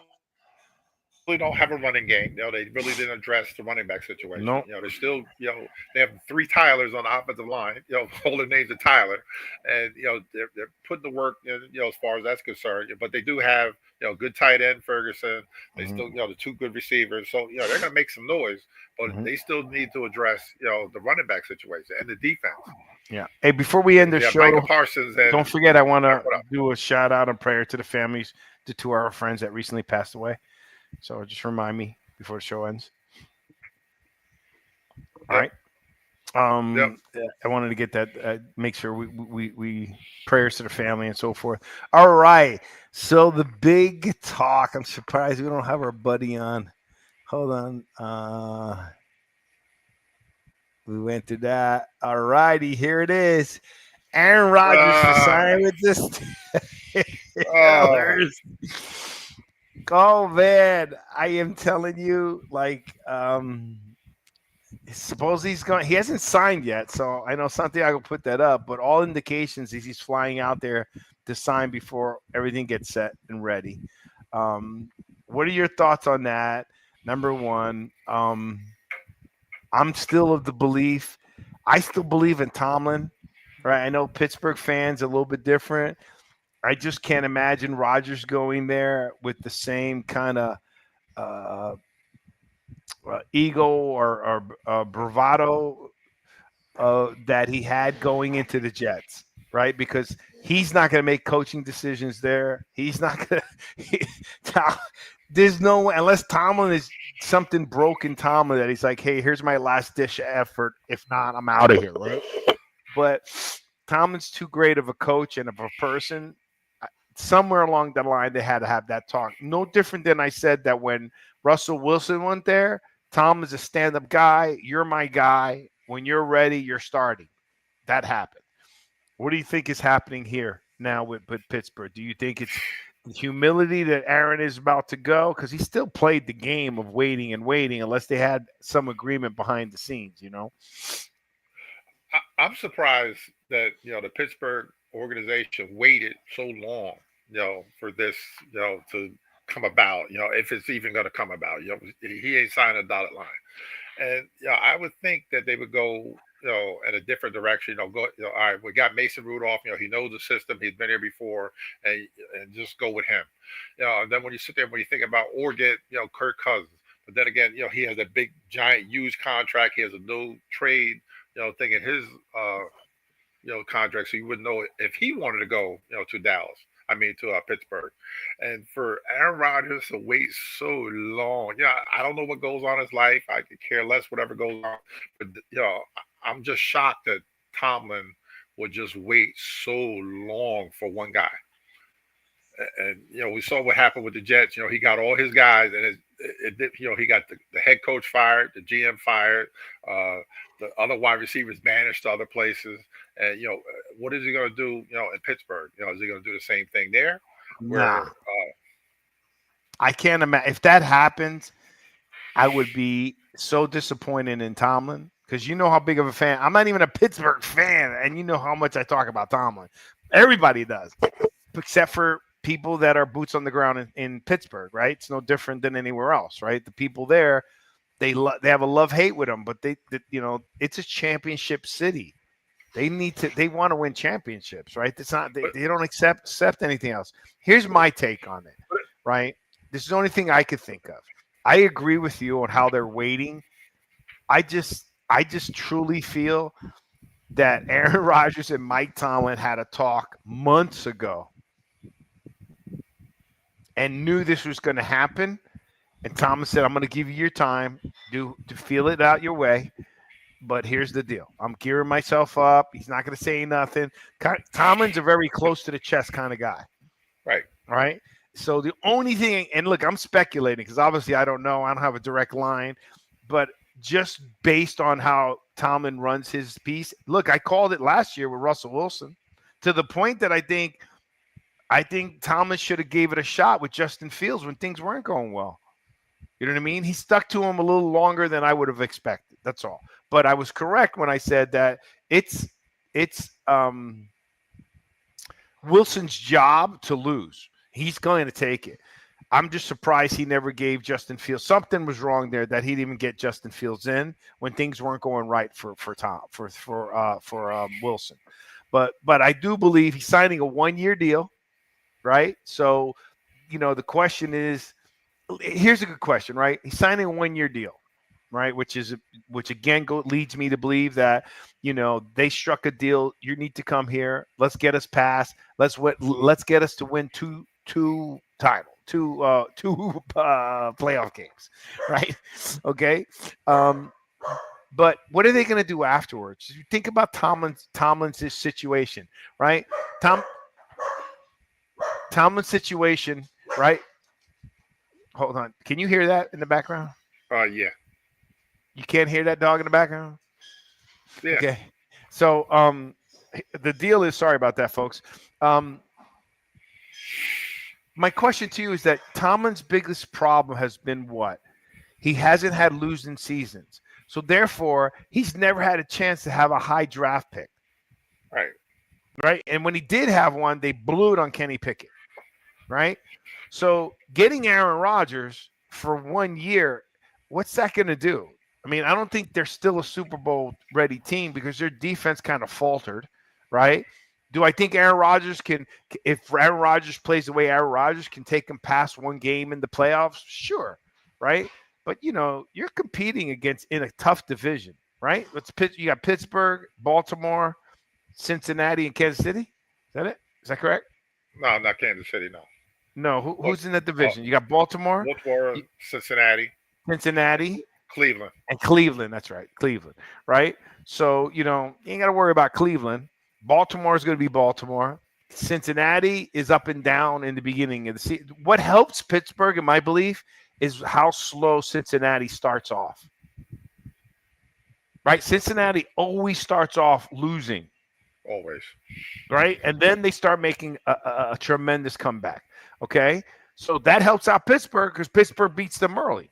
have a running game. They really didn't address the running back situation. No. They're still, they have three Tylers on the offensive line. All their names are Tyler, and they're putting the work, as far as that's concerned. But they do have, good tight end Ferguson. They still, the two good receivers. So they're going to make some noise, but they still need to address, the running back situation and the defense. Yeah. Hey, before we end the show, Michael Parsons don't forget, I want to do a shout out and prayer to the families, to two of our friends that recently passed away. So just remind me before the show ends. All right. I wanted to get that, make sure we prayers to the family and so forth. All right. So the big talk. I'm surprised we don't have our buddy on. Hold on. We went to that. All righty. Here it is. Aaron Rodgers to sign with this. Oh man, I am telling you, suppose he's going. He hasn't signed yet, so I know Santiago put that up. But all indications is he's flying out there to sign before everything gets set and ready. What are your thoughts on that? Number one, I'm still of the belief. I still believe in Tomlin, right? I know Pittsburgh fans a little bit different. I just can't imagine Rodgers going there with the same kind of ego or bravado that he had going into the Jets, right? Because he's not going to make coaching decisions there. He's not going to – there's no – unless Tomlin is something broken Tomlin that he's like, hey, here's my last dish effort. If not, I'm out of here, right? But Tomlin's too great of a coach and of a person. Somewhere along the line, they had to have that talk. No different than I said that when Russell Wilson went there, Tom is a stand-up guy. You're my guy. When you're ready, you're starting. That happened. What do you think is happening here now with Pittsburgh? Do you think it's the humility that Aaron is about to go? Because he still played the game of waiting and waiting unless they had some agreement behind the scenes, I'm surprised that, the Pittsburgh organization waited so long, for this, to come about, if it's even going to come about. He ain't signed a dotted line. And I would think that they would go, in a different direction. All right, we got Mason Rudolph. He knows the system. He's been here before, and just go with him. And then when you sit there, when you think about or get, Kirk Cousins, but then again, he has a big, giant, huge contract. He has a no trade, thing in his, contract. So you wouldn't know if he wanted to go, to Dallas. To Pittsburgh. And for Aaron Rodgers to wait so long, I don't know what goes on in his life. I could care less whatever goes on. But, I'm just shocked that Tomlin would just wait so long for one guy. And, we saw what happened with the Jets. He got all his guys, and it did, he got the head coach fired, the GM fired, the other wide receivers banished to other places. And, what is he going to do, in Pittsburgh? Is he going to do the same thing there? Nah. I can't imagine. If that happens, I would be so disappointed in Tomlin because you know how big of a fan. I'm not even a Pittsburgh fan, and you know how much I talk about Tomlin. Everybody does, except for people that are boots on the ground in Pittsburgh, right? It's no different than anywhere else, right? The people there, they have a love-hate with him, but they it's a championship city. They want to win championships, right? It's not they don't accept anything else. Here's my take on it, right? This is the only thing I could think of. I agree with you on how they're waiting. I just truly feel that Aaron Rodgers and Mike Tomlin had a talk months ago and knew this was going to happen. And Tomlin said, I'm going to give you your time to feel it out your way. But here's the deal. I'm gearing myself up. He's not going to say nothing. Tomlin's a very close to the chest kind of guy. Right. Right. So the only thing, and look, I'm speculating because obviously I don't know. I don't have a direct line. But just based on how Tomlin runs his piece, look, I called it last year with Russell Wilson to the point that I think Tomlin should have gave it a shot with Justin Fields when things weren't going well. You know what I mean? He stuck to him a little longer than I would have expected. That's all. But I was correct when I said that it's Wilson's job to lose. He's going to take it. I'm just surprised he never gave Justin Fields. Something was wrong there that he didn't even get Justin Fields in when things weren't going right for Wilson. But I do believe he's signing a 1-year deal, right? So, the question is, here's a good question, right? He's signing a 1-year deal, right? Which again leads me to believe that, they struck a deal. You need to come here. Let's get us past. Let's get us to win two playoff games, right? Okay. But what are they going to do afterwards? You think about Tomlin's situation, right? Tomlin's situation, right? Hold on. Can you hear that in the background? Yeah. You can't hear that dog in the background? Yeah. Okay. So the deal is, sorry about that, folks. My question to you is that Tomlin's biggest problem has been what? He hasn't had losing seasons. So therefore, he's never had a chance to have a high draft pick. Right. Right. And when he did have one, they blew it on Kenny Pickett. Right. So getting Aaron Rodgers for 1 year, what's that going to do? I mean, I don't think they're still a Super Bowl ready team because their defense kind of faltered. Right. Do I think Aaron Rodgers if Aaron Rodgers plays the way Aaron Rodgers can take him past one game in the playoffs? Sure. Right. But, you're competing in a tough division, right? You got Pittsburgh, Baltimore, Cincinnati, and Kansas City. Is that it? Is that correct? No, not Kansas City, no. No, who's in that division? You got Baltimore, Cincinnati, Cleveland. And Cleveland. That's right, Cleveland, right? So, you ain't got to worry about Cleveland. Baltimore is going to be Baltimore. Cincinnati is up and down in the beginning of the season. What helps Pittsburgh, in my belief, is how slow Cincinnati starts off. Right? Cincinnati always starts off losing. Always. Right? And then they start making a tremendous comeback. Okay? So that helps out Pittsburgh because Pittsburgh beats them early.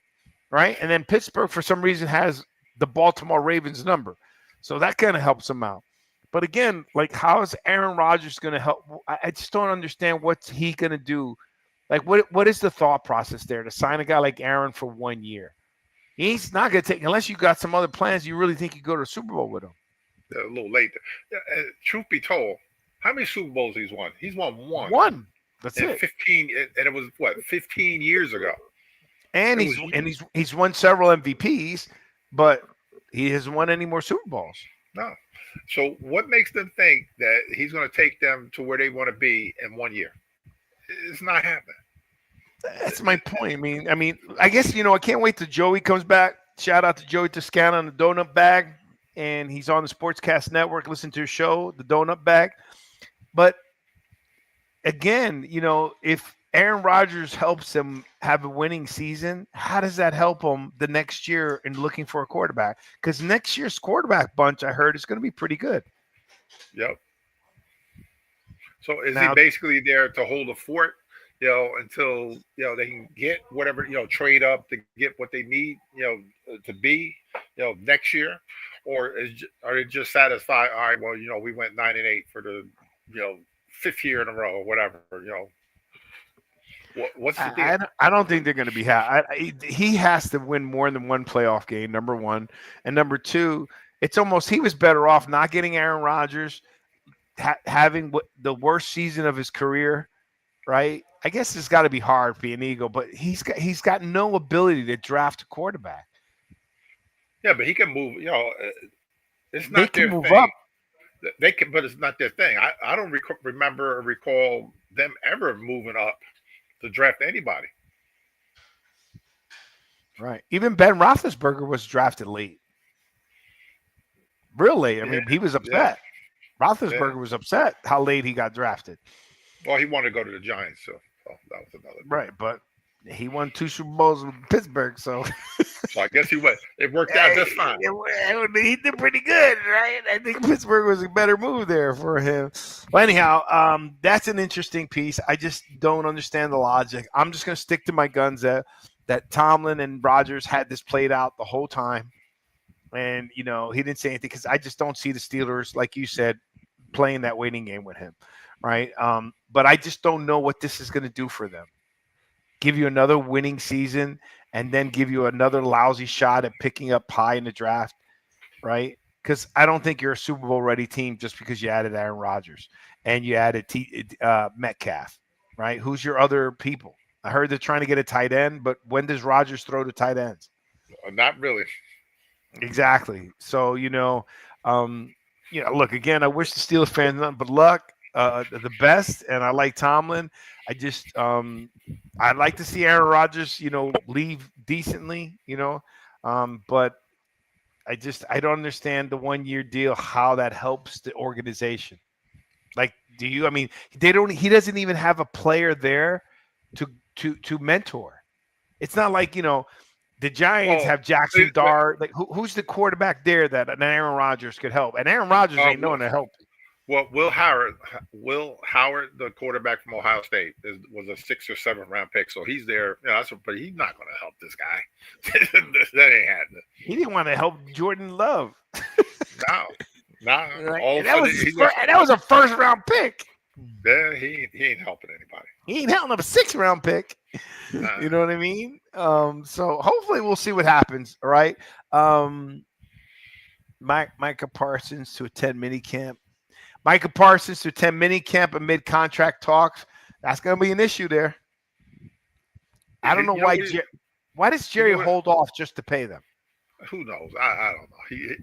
Right? And then Pittsburgh, for some reason, has the Baltimore Ravens number. So that kind of helps them out. But again, how is Aaron Rodgers going to help? I just don't understand what's he going to do. What is the thought process there to sign a guy like Aaron for 1 year? He's not going to take, unless you got some other plans, you really think you go to a Super Bowl with him. A little late. Truth be told, how many Super Bowls he's won? He's won one. One. That's it. 15, and it was 15 years ago. And he's won several MVPs, but he hasn't won any more Super Bowls. No. So what makes them think that he's going to take them to where they want to be in 1 year? It's not happening. That's my point. I mean, I guess, I can't wait till Joey comes back. Shout out to Joey Toscana on the Donut Bag. And he's on the Sportscast Network. Listen to his show, The Donut Bag. But again, if Aaron Rodgers helps him have a winning season, how does that help him the next year in looking for a quarterback? Because next year's quarterback bunch, I heard, is going to be pretty good. Yep. So is he basically there to hold a fort, until, they can get whatever, trade up to get what they need, to be, next year? Or are they just satisfied? All right, well, we went 9-8 for the, 5th year in a row or whatever, What's the deal? I don't think they're going to be happy. He has to win more than one playoff game, number one. And number two, it's almost he was better off not getting Aaron Rodgers, having the worst season of his career, right? I guess it's got to be hard being Eagle, but he's got no ability to draft a quarterback. Yeah, but he can move. It's They not can their move thing. up. They can, but it's not their thing. I don't remember or recall them ever moving up to draft anybody. Right. Even Ben Roethlisberger was drafted late. Real late. I mean, he was upset. Roethlisberger was upset how late he got drafted. Well, he wanted to go to the Giants, so that was another thing. Right, but he won 2 Super Bowls with Pittsburgh, so I guess he went. It worked out just fine. He did pretty good, right? I think Pittsburgh was a better move there for him. Well, anyhow, that's an interesting piece. I just don't understand the logic. I'm just going to stick to my guns that Tomlin and Rodgers had this played out the whole time. And, he didn't say anything because I just don't see the Steelers, like you said, playing that waiting game with him, right? But I just don't know what this is going to do for them. Give you another winning season and then give you another lousy shot at picking up high in the draft, right? Because I don't think you're a Super Bowl ready team just because you added Aaron Rodgers and you added Metcalf, right? Who's your other people? I heard they're trying to get a tight end, but when does Rodgers throw to tight ends? Not really. Exactly. So, look, again, I wish the Steelers fans nothing but luck, the best, and I like Tomlin. I just I'd like to see Aaron Rodgers, leave decently, but I don't understand the 1-year deal, how that helps the organization. Like, do you? I mean, he doesn't even have a player there to mentor. It's not like, the Giants have Jackson Dart. Like, who's the quarterback there that an Aaron Rodgers could help? And Aaron Rodgers ain't known to help. Well, Will Howard, the quarterback from Ohio State, was a 6th or 7th round pick, so he's there. But he's not going to help this guy. That ain't happening. He didn't want to help Jordan Love. No. And that was a 1st round pick. Yeah, he ain't helping anybody. He ain't helping a 6th round pick. You know what I mean? So hopefully we'll see what happens. All right. Micah Parsons to attend minicamp. Micah Parsons to attend minicamp amid contract talks. That's going to be an issue there. I don't know why. Why does Jerry hold off just to pay them? Who knows? I don't know.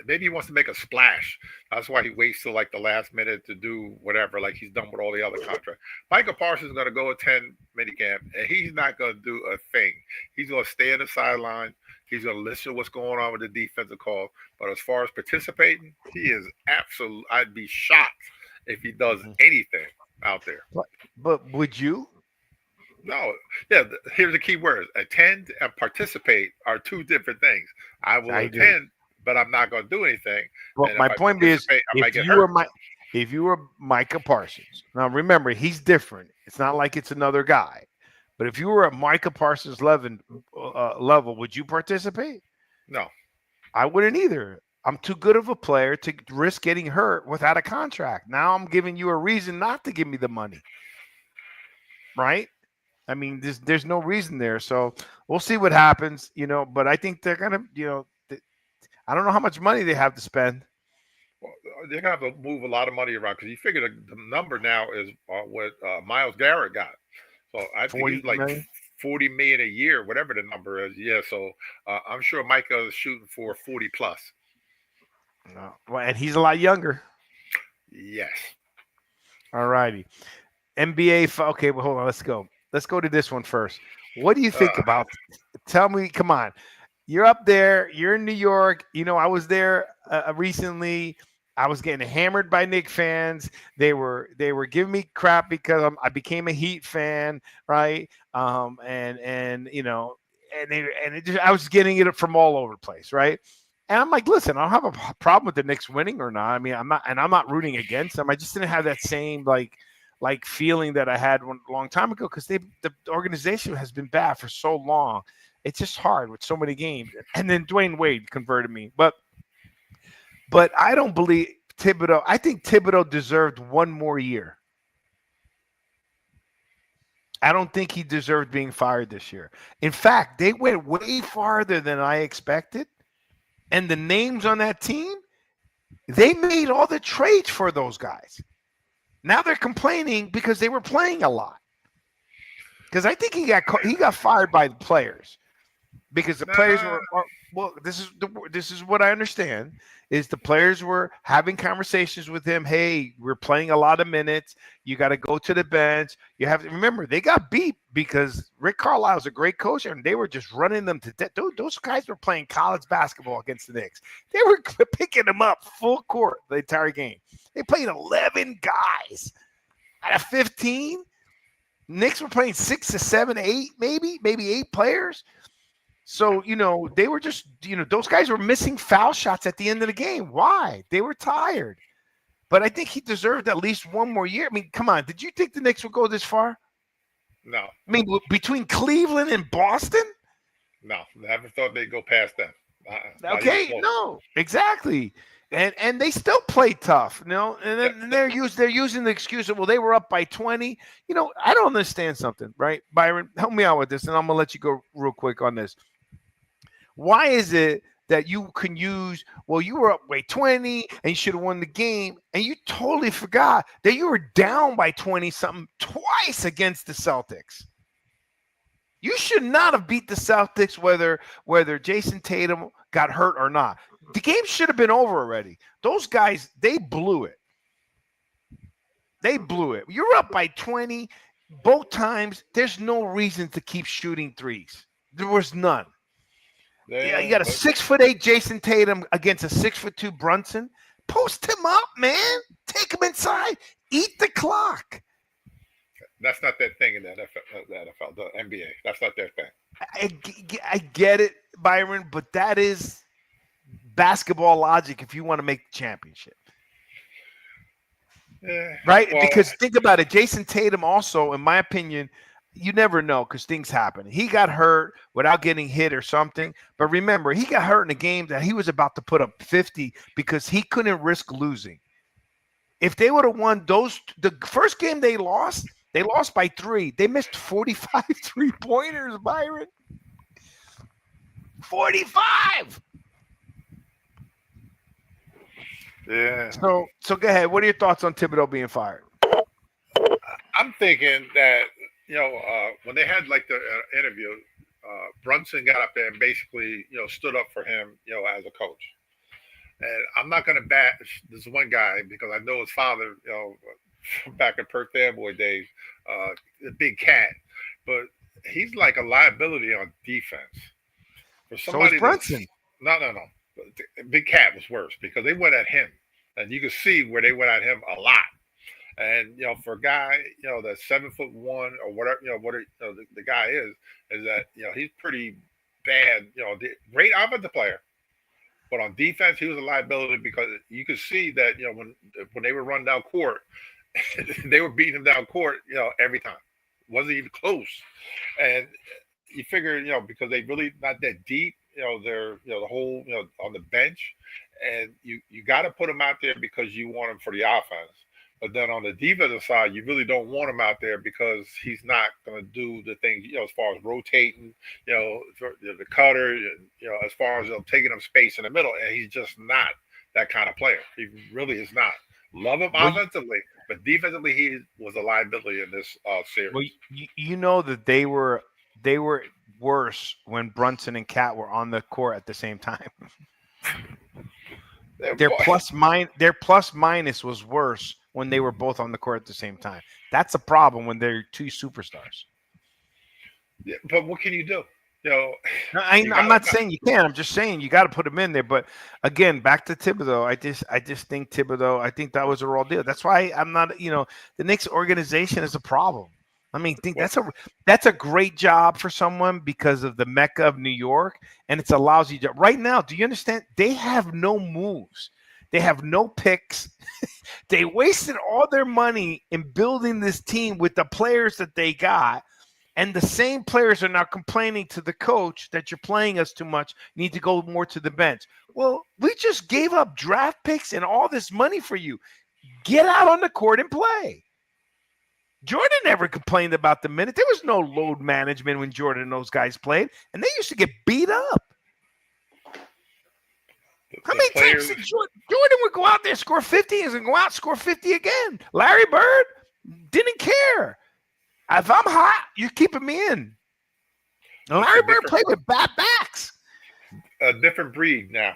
Maybe he wants to make a splash. That's why he waits till like the last minute to do whatever, like he's done with all the other contracts. Micah Parsons is going to go attend minicamp, and he's not going to do a thing. He's going to stay on the sideline. He's going to listen to what's going on with the defensive call. But as far as participating, he is absolute. I'd be shocked if he does anything out there. But would you? No. Yeah, here's the key words. Attend and participate are 2 different things. I will attend, but I'm not going to do anything. Well, my point is, if you were Micah Parsons, now remember, he's different. It's not like it's another guy. But if you were at Micah Parsons' level, would you participate? No. I wouldn't either. I'm too good of a player to risk getting hurt without a contract. Now I'm giving you a reason not to give me the money. Right? I mean, there's no reason there. So we'll see what happens, but I think they're going to, I don't know how much money they have to spend. Well, they're going to have to move a lot of money around because you figure the number now is what Myles Garrett got. So I think he's like $40 million a year, whatever the number is. Yeah. So I'm sure Micah is shooting for 40 plus. No. Well, and he's a lot younger. Yes. All righty. NBA. Okay. Well, hold on. Let's go. Let's go to this one first. What do you think about? Tell me. Come on. You're up there. You're in New York. I was there recently. I was getting hammered by Knicks fans. They were giving me crap because I became a Heat fan, right? I was getting it from all over the place, right? And I'm like, listen, I don't have a problem with the Knicks winning or not. I mean, I'm not rooting against them. I just didn't have that same like feeling that I had a long time ago because the organization has been bad for so long. It's just hard with so many games. And then Dwayne Wade converted me. But I don't believe Thibodeau. I think Thibodeau deserved one more year. I don't think he deserved being fired this year. In fact, they went way farther than I expected. and the names on that team, they made all the trades for those guys. Now they're complaining because they were playing a lot. Because I think he got fired by the players because the players were well. This is what I understand is the players were having conversations with him. Hey, we're playing a lot of minutes. You got to go to the bench. You have to remember they got beat because Rick Carlisle's a great coach and they were just running them to death. Those guys were playing college basketball against the Knicks. They were picking them up full court the entire game. They played 11 guys out of 15. Knicks were playing 6 to 7, 8, maybe 8 players. So, they were just, those guys were missing foul shots at the end of the game. Why? They were tired. But I think he deserved at least one more year. I mean, come on. Did you think the Knicks would go this far? No. I mean, between Cleveland and Boston? No. I never thought they'd go past them. Okay, no, exactly. And they still play tough, and then they're using the excuse of, well, they were up by 20. I don't understand something, right? Byron, help me out with this, and I'm gonna let you go real quick on this. Why is it that you can use, well, you were up by 20 and you should have won the game, and you totally forgot that you were down by 20 something twice against the Celtics? You should not have beat the Celtics whether Jason Tatum got hurt or not. The game should have been over already. Those guys, they blew it. They blew it. You're up by 20 both times. There's no reason to keep shooting threes. There was none. Yeah, you got a 6'8" Jason Tatum against a 6'2" Brunson. Post him up, man. Take him inside. Eat the clock. That's not that thing in the NFL, the NBA. That's not their thing. I get it, Byron, but that is basketball logic if you want to make the championship. Right? Well, because think about it. Jason Tatum also, in my opinion, you never know because things happen. He got hurt without getting hit or something. But remember, he got hurt in a game that he was about to put up 50 because he couldn't risk losing. If they would have won the first game they lost by 3. They missed 45 3-pointers, Byron. 45. Yeah. So go ahead. What are your thoughts on Thibodeau being fired? I'm thinking that, when they had like the interview, Brunson got up there and basically, stood up for him, as a coach. And I'm not going to bash this one guy because I know his father, back in Perth Amboy days, the big cat. But he's like a liability on defense. For somebody so is Brunson. No. Big Cat was worse because they went at him, and you could see where they went at him a lot. And for a guy, that's 7'1" or whatever, the guy is that he's pretty bad. Great offensive player, but on defense he was a liability because you could see that when they were run down court, they were beating him down court, every time. Wasn't even close, and you figure because they really not that deep. They're the whole on the bench, and you got to put them out there because you want them for the offense. But then on the defensive side, you really don't want him out there because he's not going to do the things as far as rotating, the cutter, as far as taking up space in the middle. And he's just not that kind of player. He really is not. Love him offensively, but defensively he was a liability in this series. Well, you know that they were worse when Brunson and Cat were on the court at the same time. Their plus minus was worse when they were both on the court at the same time. That's a problem when they're two superstars. Yeah, but what can you do? I'm not saying you can't. I'm just saying you got to put them in there. But again, back to Thibodeau. I just think Thibodeau. I think that was a raw deal. That's why I'm not. The Knicks organization is a problem. I mean, think that's a great job for someone because of the Mecca of New York, and it's a lousy job right now. Do you understand? They have no moves. They have no picks. They wasted all their money in building this team with the players that they got. And the same players are now complaining to the coach that you're playing us too much. You need to go more to the bench. Well, we just gave up draft picks and all this money for you. Get out on the court and play. Jordan never complained about the minute. There was no load management when Jordan and those guys played, and they used to get beat up. How the many players. times did Jordan would go out there, score 50, and then go out, score 50 again? Larry Bird didn't care. If I'm hot, you're keeping me in. And It's Larry a Bird played with bad backs. different breed now.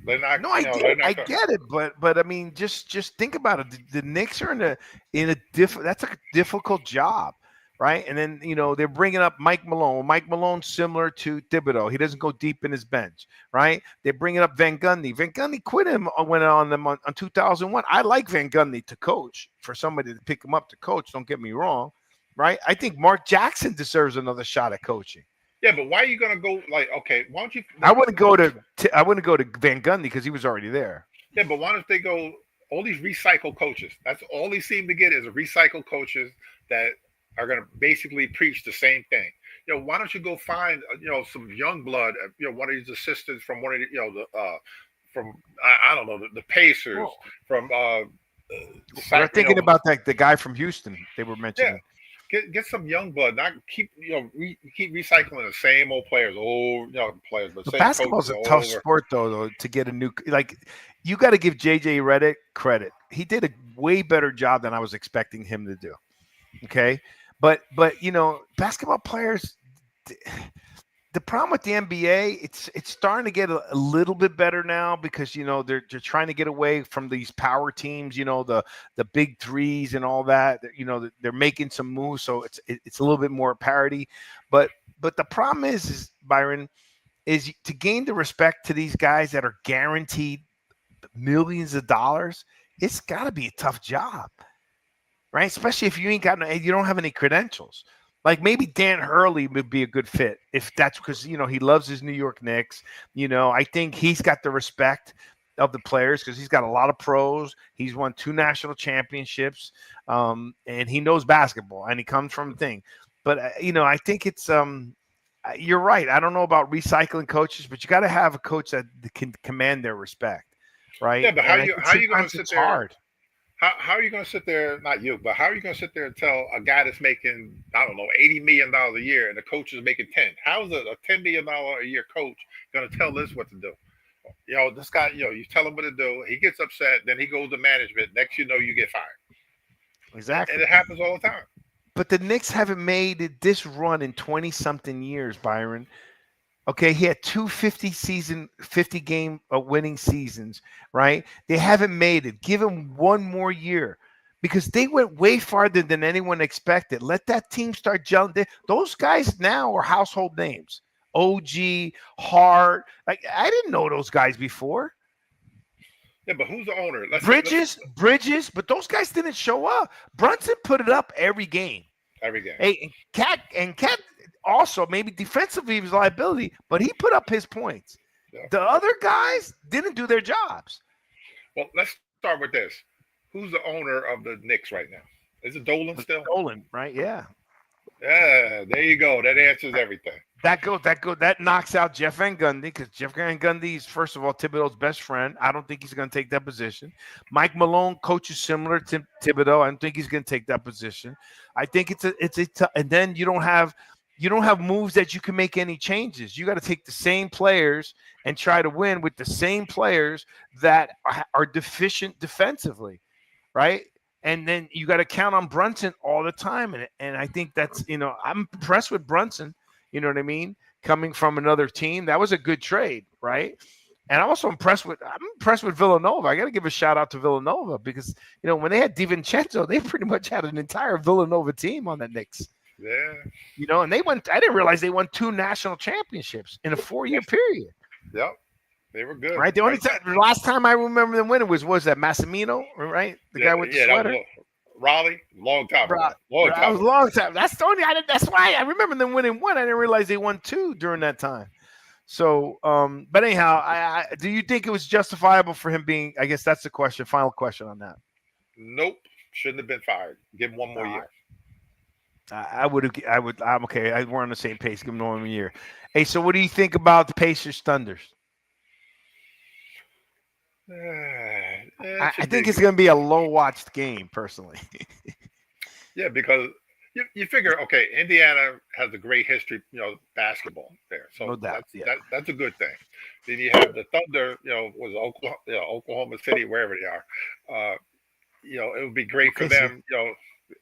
They're not. No, I get it, but I mean, just think about it. The Knicks are in a that's a difficult job, right? And then they're bringing up Mike Malone. Mike Malone's similar to Thibodeau. He doesn't go deep in his bench, right? They're bringing up Van Gundy. Van Gundy quit him went on them on 2001. I like Van Gundy to coach, for somebody to pick him up to coach. Don't get me wrong, right? I think Mark Jackson deserves another shot at coaching. Yeah, but why are you gonna go okay? Why don't you? I wouldn't go to Van Gundy because he was already there. Yeah, but why don't they go all these recycled coaches? That's all they seem to get is recycled coaches that are gonna basically preach the same thing. Why don't you go find some young blood? One of these assistants from one of from I don't know the Pacers from. They're thinking about the guy from Houston they were mentioning. Yeah. Get some young blood, not keep keep recycling the same old players, players. But basketball's a tough sport though to get a new you got to give JJ Redick credit. He did a way better job than I was expecting him to do. Okay, but basketball players. The problem with the NBA, it's starting to get a little bit better now because they're trying to get away from these power teams, the big threes and all that. They're making some moves, so it's a little bit more parity. But the problem is Byron, is to gain the respect to these guys that are guaranteed millions of dollars. It's got to be a tough job, right? Especially if you don't have any credentials. Like maybe Dan Hurley would be a good fit if that's because, he loves his New York Knicks. I think he's got the respect of the players because he's got a lot of pros. He's won 2 national championships and he knows basketball and he comes from a thing. But, I think it's you're right. I don't know about recycling coaches, but you got to have a coach that can command their respect. Right. Yeah, but how are you going to sit there? Hard. How are you going to sit there, not you, but how are you going to sit there and tell a guy that's making, I don't know, $80 million a year and the coach is making 10? How is a $10 million a year coach going to tell this what to do? This guy, you tell him what to do. He gets upset. Then he goes to management. Next, you get fired. Exactly. And it happens all the time. But the Knicks haven't made this run in 20-something years, Byron. Okay, he had 2 50-game winning seasons, right? They haven't made it. Give him one more year because they went way farther than anyone expected. Let that team start gelling. Those guys now are household names. OG, Hart. I didn't know those guys before. Yeah, but who's the owner? Bridges, but those guys didn't show up. Brunson put it up every game. Every game. Hey, Cat also maybe defensively he was a liability, but he put up his points. Yeah. The other guys didn't do their jobs. Well, let's start with this. Who's the owner of the Knicks right now? Is it Dolan still? Dolan, right? Yeah. Yeah, there you go. That answers everything. That knocks out Jeff Van Gundy because Jeff Van Gundy is, first of all, Thibodeau's best friend. I don't think he's going to take that position. Mike Malone coaches similar to Thibodeau. I don't think he's going to take that position. I think and then you don't have moves that you can make any changes. You got to take the same players and try to win with the same players that are deficient defensively, right? And then you got to count on Brunson all the time. And I think that's, I'm impressed with Brunson. You know what I mean? Coming from another team, that was a good trade, right? And I'm also impressed with Villanova. I got to give a shout out to Villanova because, when they had DiVincenzo, they pretty much had an entire Villanova team on the Knicks. Yeah. And I didn't realize they won 2 national championships in a 4-year period. Yep. They were good. Right. The last time I remember them winning was that Massimino, right? The guy with the sweater. Raleigh, long time. Long time. That's the only. That's why I remember them winning 1. I didn't realize they won 2 during that time. So, but anyhow, do you think it was justifiable for him being? I guess that's the question. Final question on that. Nope, shouldn't have been fired. Give him 1 more year. I'm okay. We're on the same page. Give him 1 more year. Hey, so what do you think about the Pacers Thunders? I think it's going to be a low-watched game, personally. Yeah, because you figure, okay, Indiana has a great history, basketball there, so no doubt, that's a good thing. Then you have the Thunder, was Oklahoma City, wherever they are. It would be great for Okay, so them.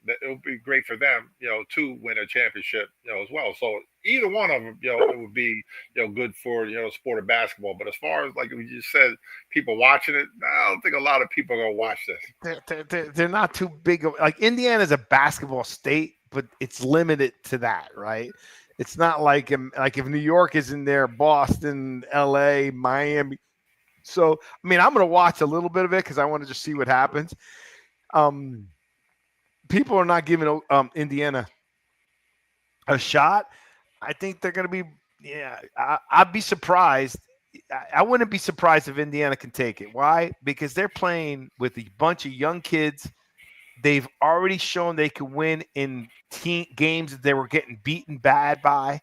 It would be great for them, to win a championship, as well. So either one of them, it would be, good for the sport of basketball. But as far as like we just said, people watching it, I don't think a lot of people are gonna watch this. they're not too big. Like Indiana's a basketball state, but it's limited to that, right? It's not like if New York is in there, Boston, L.A., Miami. So I mean, I'm gonna watch a little bit of it because I want to just see what happens. People are not giving Indiana a shot. I think they're going to be. Yeah, I'd be surprised. I wouldn't be surprised if Indiana can take it. Why? Because they're playing with a bunch of young kids. They've already shown they can win in games that they were getting beaten bad by.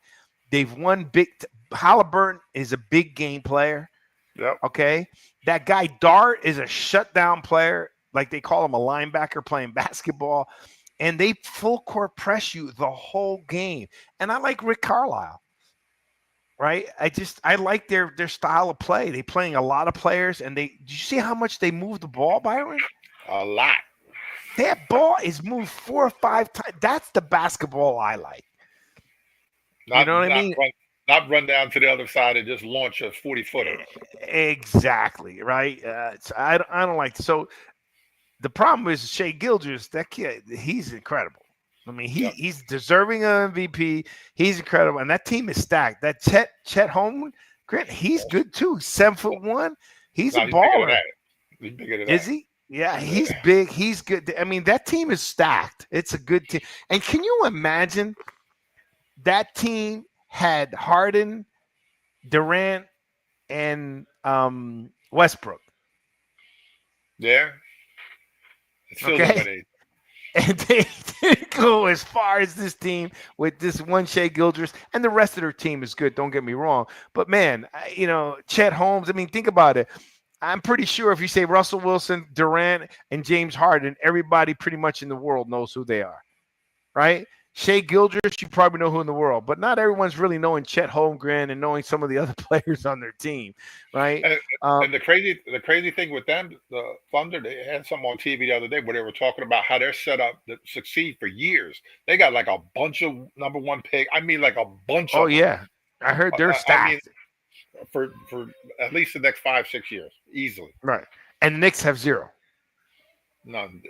They've won big. Halliburton is a big game player. Yep. Okay. That guy Dart is a shutdown player. Like they call him a linebacker playing basketball. And they full court press you the whole game. And I like Rick Carlisle. Right? I like their style of play. They're playing a lot of players. And did you see how much they move the ball, Byron? A lot. That ball is moved 4 or 5 times. That's the basketball I like. You know what I mean? Not run down to the other side and just launch a 40-footer. Exactly, right? I don't like so. The problem is Shea Gilgeous. That kid, he's incredible. I mean, he's deserving of MVP. He's incredible, and that team is stacked. That Chet Holmgren, Grant, he's good too. 7'1". He's a baller. He's bigger than is he? Yeah, he's big. He's good. I mean, that team is stacked. It's a good team. And can you imagine that team had Harden, Durant, and Westbrook? Yeah. It's still dominating. And they didn't go as far as this team with this one Shea Gilgeous, and the rest of their team is good. Don't get me wrong, but man, Chet Holmes. I mean, think about it. I'm pretty sure if you say Russell Wilson, Durant, and James Harden, everybody pretty much in the world knows who they are, right? Shea Gilgeous, you probably know who in the world, but not everyone's really knowing Chet Holmgren and knowing some of the other players on their team, right? And the crazy thing with them, the Thunder, they had something on TV the other day where they were talking about how they're set up to succeed for years. They got like a bunch of number one pick. I mean, like a bunch of. Oh yeah, I heard they're stacked. For at least the next 5-6 years, easily. Right, and the Knicks have 0. None.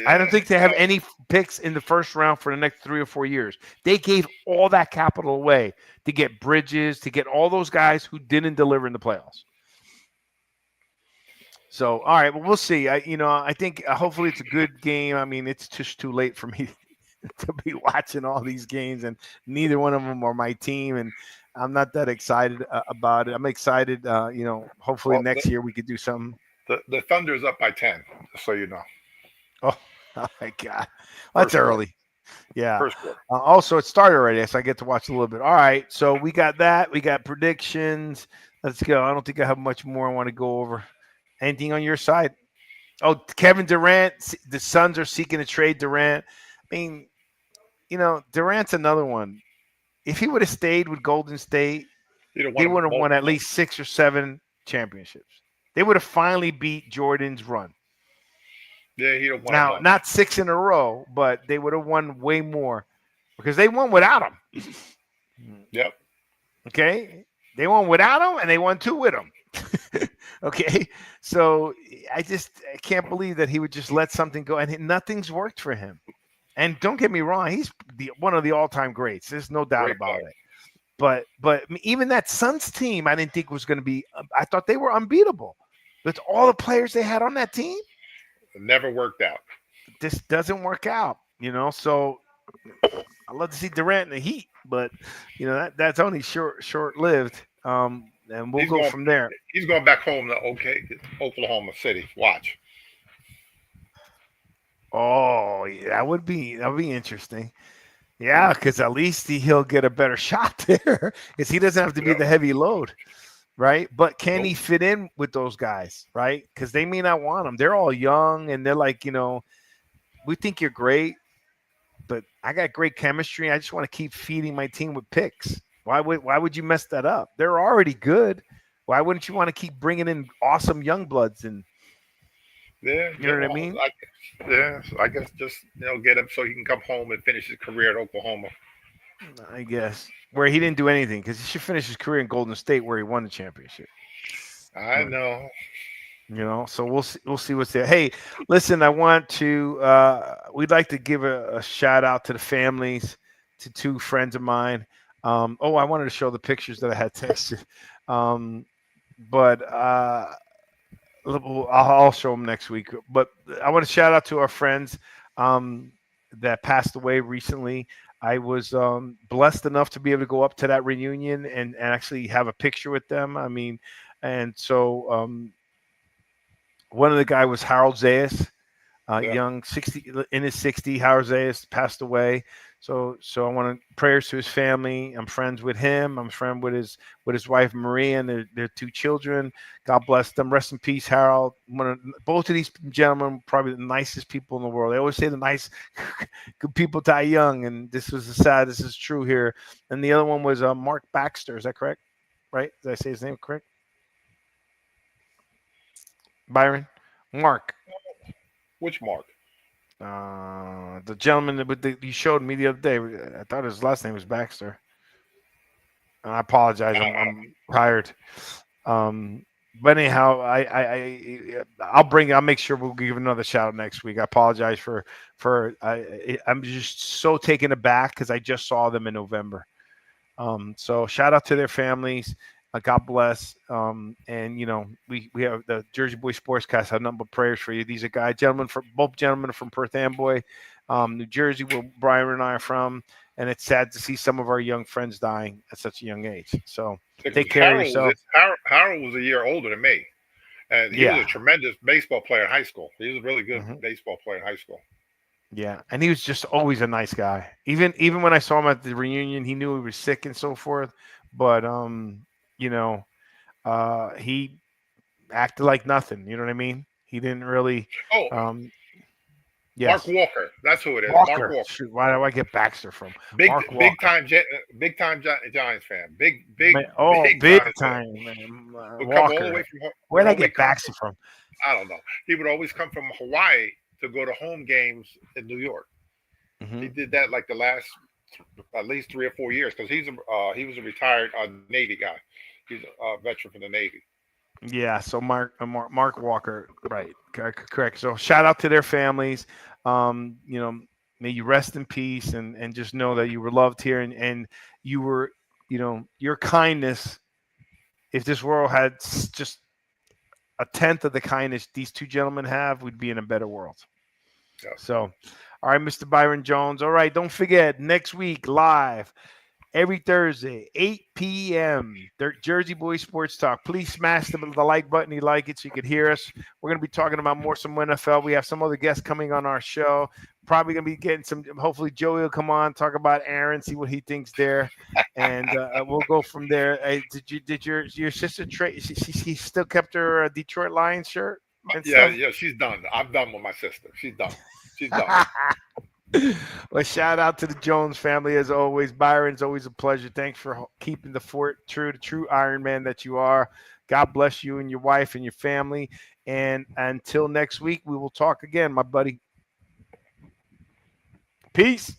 I don't think they have any picks in the first round for the next 3 or 4 years. They gave all that capital away to get Bridges, to get all those guys who didn't deliver in the playoffs. So, all right, well, we'll see. I think hopefully it's a good game. I mean, it's just too late for me to be watching all these games, and neither one of them are my team, and I'm not that excited about it. I'm excited, hopefully next year we could do something. The Thunder's up by 10, just so you know. Oh my God. That's early. Yeah. First quarter. Also, it started already, so I get to watch a little bit. All right. So we got that. We got predictions. Let's go. I don't think I have much more I want to go over. Anything on your side? Oh, Kevin Durant. The Suns are seeking to trade Durant. I mean, Durant's another one. If he would have stayed with Golden State, they would have won at least 6 or 7 championships. They would have finally beat Jordan's run. Yeah, he'd have won. Now, not 6 in a row, but they would have won way more because they won without him. Yep. Okay? They won without him, and they won 2 with him. Okay? So I can't believe that he would just let something go, and nothing's worked for him. And don't get me wrong, he's one of the all-time greats. There's no doubt about it. But even that Suns team, I didn't think was going to be. I thought they were unbeatable. With all the players they had on that team, it never worked out. This doesn't work out, So I'd love to see Durant in the Heat, but that's only short-lived. And we'll go from there. He's going back home to Oklahoma City. Watch. Oh, yeah, that would be interesting. Yeah, because at least he'll get a better shot there because he doesn't have to be the heavy load, right? But can he fit in with those guys, right? Because they may not want him. They're all young, and they're like, we think you're great, but I got great chemistry. I just want to keep feeding my team with picks. Why would you mess that up? They're already good. Why wouldn't you want to keep bringing in awesome young bloods? And Yeah, you know what I mean? yeah. So I guess just get him so he can come home and finish his career at Oklahoma. I guess where he didn't do anything because he should finish his career in Golden State where he won the championship. I know. So we'll see what's there. Hey, listen, I want to we'd like to give a shout out to the families, to two friends of mine. I wanted to show the pictures that I had texted, but I'll show them next week. But I want to shout out to our friends that passed away recently. I was blessed enough to be able to go up to that reunion and actually have a picture with them. I mean, and so one of the guy was Harold Zayas, Yeah. young 60 in his 60. Harold Zayas passed away. So I want to prayers to his family. I'm friends with him. I'm friend with his wife Maria and their two children. God bless them. Rest in peace, Harold. Both of these gentlemen probably the nicest people in the world. They always say the nice, good people die young, and this is true here. And the other one was Mark Baxter. Is that correct? Right? Did I say his name correct? Byron, Mark. Which Mark? The gentleman that you showed me the other day. I thought his last name was Baxter. I apologize. I'm tired. But anyhow, I'll make sure we'll give another shout out next week. I apologize I'm just so taken aback because I just saw them in November. So shout out to their families. God bless. And we have the Jersey Boy Sportscast have nothing but prayers for you. These are both gentlemen are from Perth Amboy, New Jersey, where Brian and I are from. And it's sad to see some of our young friends dying at such a young age. So take care of yourself. Harold was a year older than me, and he was a tremendous baseball player in high school. He was a really good baseball player in high school. Yeah, and he was just always a nice guy. Even when I saw him at the reunion, he knew he was sick and so forth. But he acted like nothing. You know what I mean? He didn't really. Yes. Mark Walker, that's who it is. Walker. Mark Walker. Shoot, why do I get Baxter from? Big time Giants fan. Big time. Would come all the way from. Where did I get Baxter from? I don't know. He would always come from Hawaii to go to home games in New York. Mm-hmm. He did that like the last at least 3 or 4 years because he was a retired Navy guy. He's a veteran from the Navy. Yeah, so Mark Walker, right? Correct. So shout out to their families. May you rest in peace and just know that you were loved here and you were, your kindness. If this world had just a tenth of the kindness these two gentlemen have, we'd be in a better world. Yeah. So, all right, Mr. Byron Jones. All right, don't forget next week live. Every Thursday, 8 p.m., Jersey Boy Sports Talk. Please smash the like button. You like it so you can hear us. We're going to be talking about some NFL. We have some other guests coming on our show. Probably going to be getting hopefully Joey will come on, talk about Aaron, see what he thinks there. And we'll go from there. Did your sister, she still kept her Detroit Lions shirt? Yeah, she's done. I'm done with my sister. She's done. Well, shout out to the Jones family as always. Byron's always a pleasure. Thanks for keeping the fort true, the true Iron Man that you are. God bless you and your wife and your family. And until next week, we will talk again, my buddy. Peace.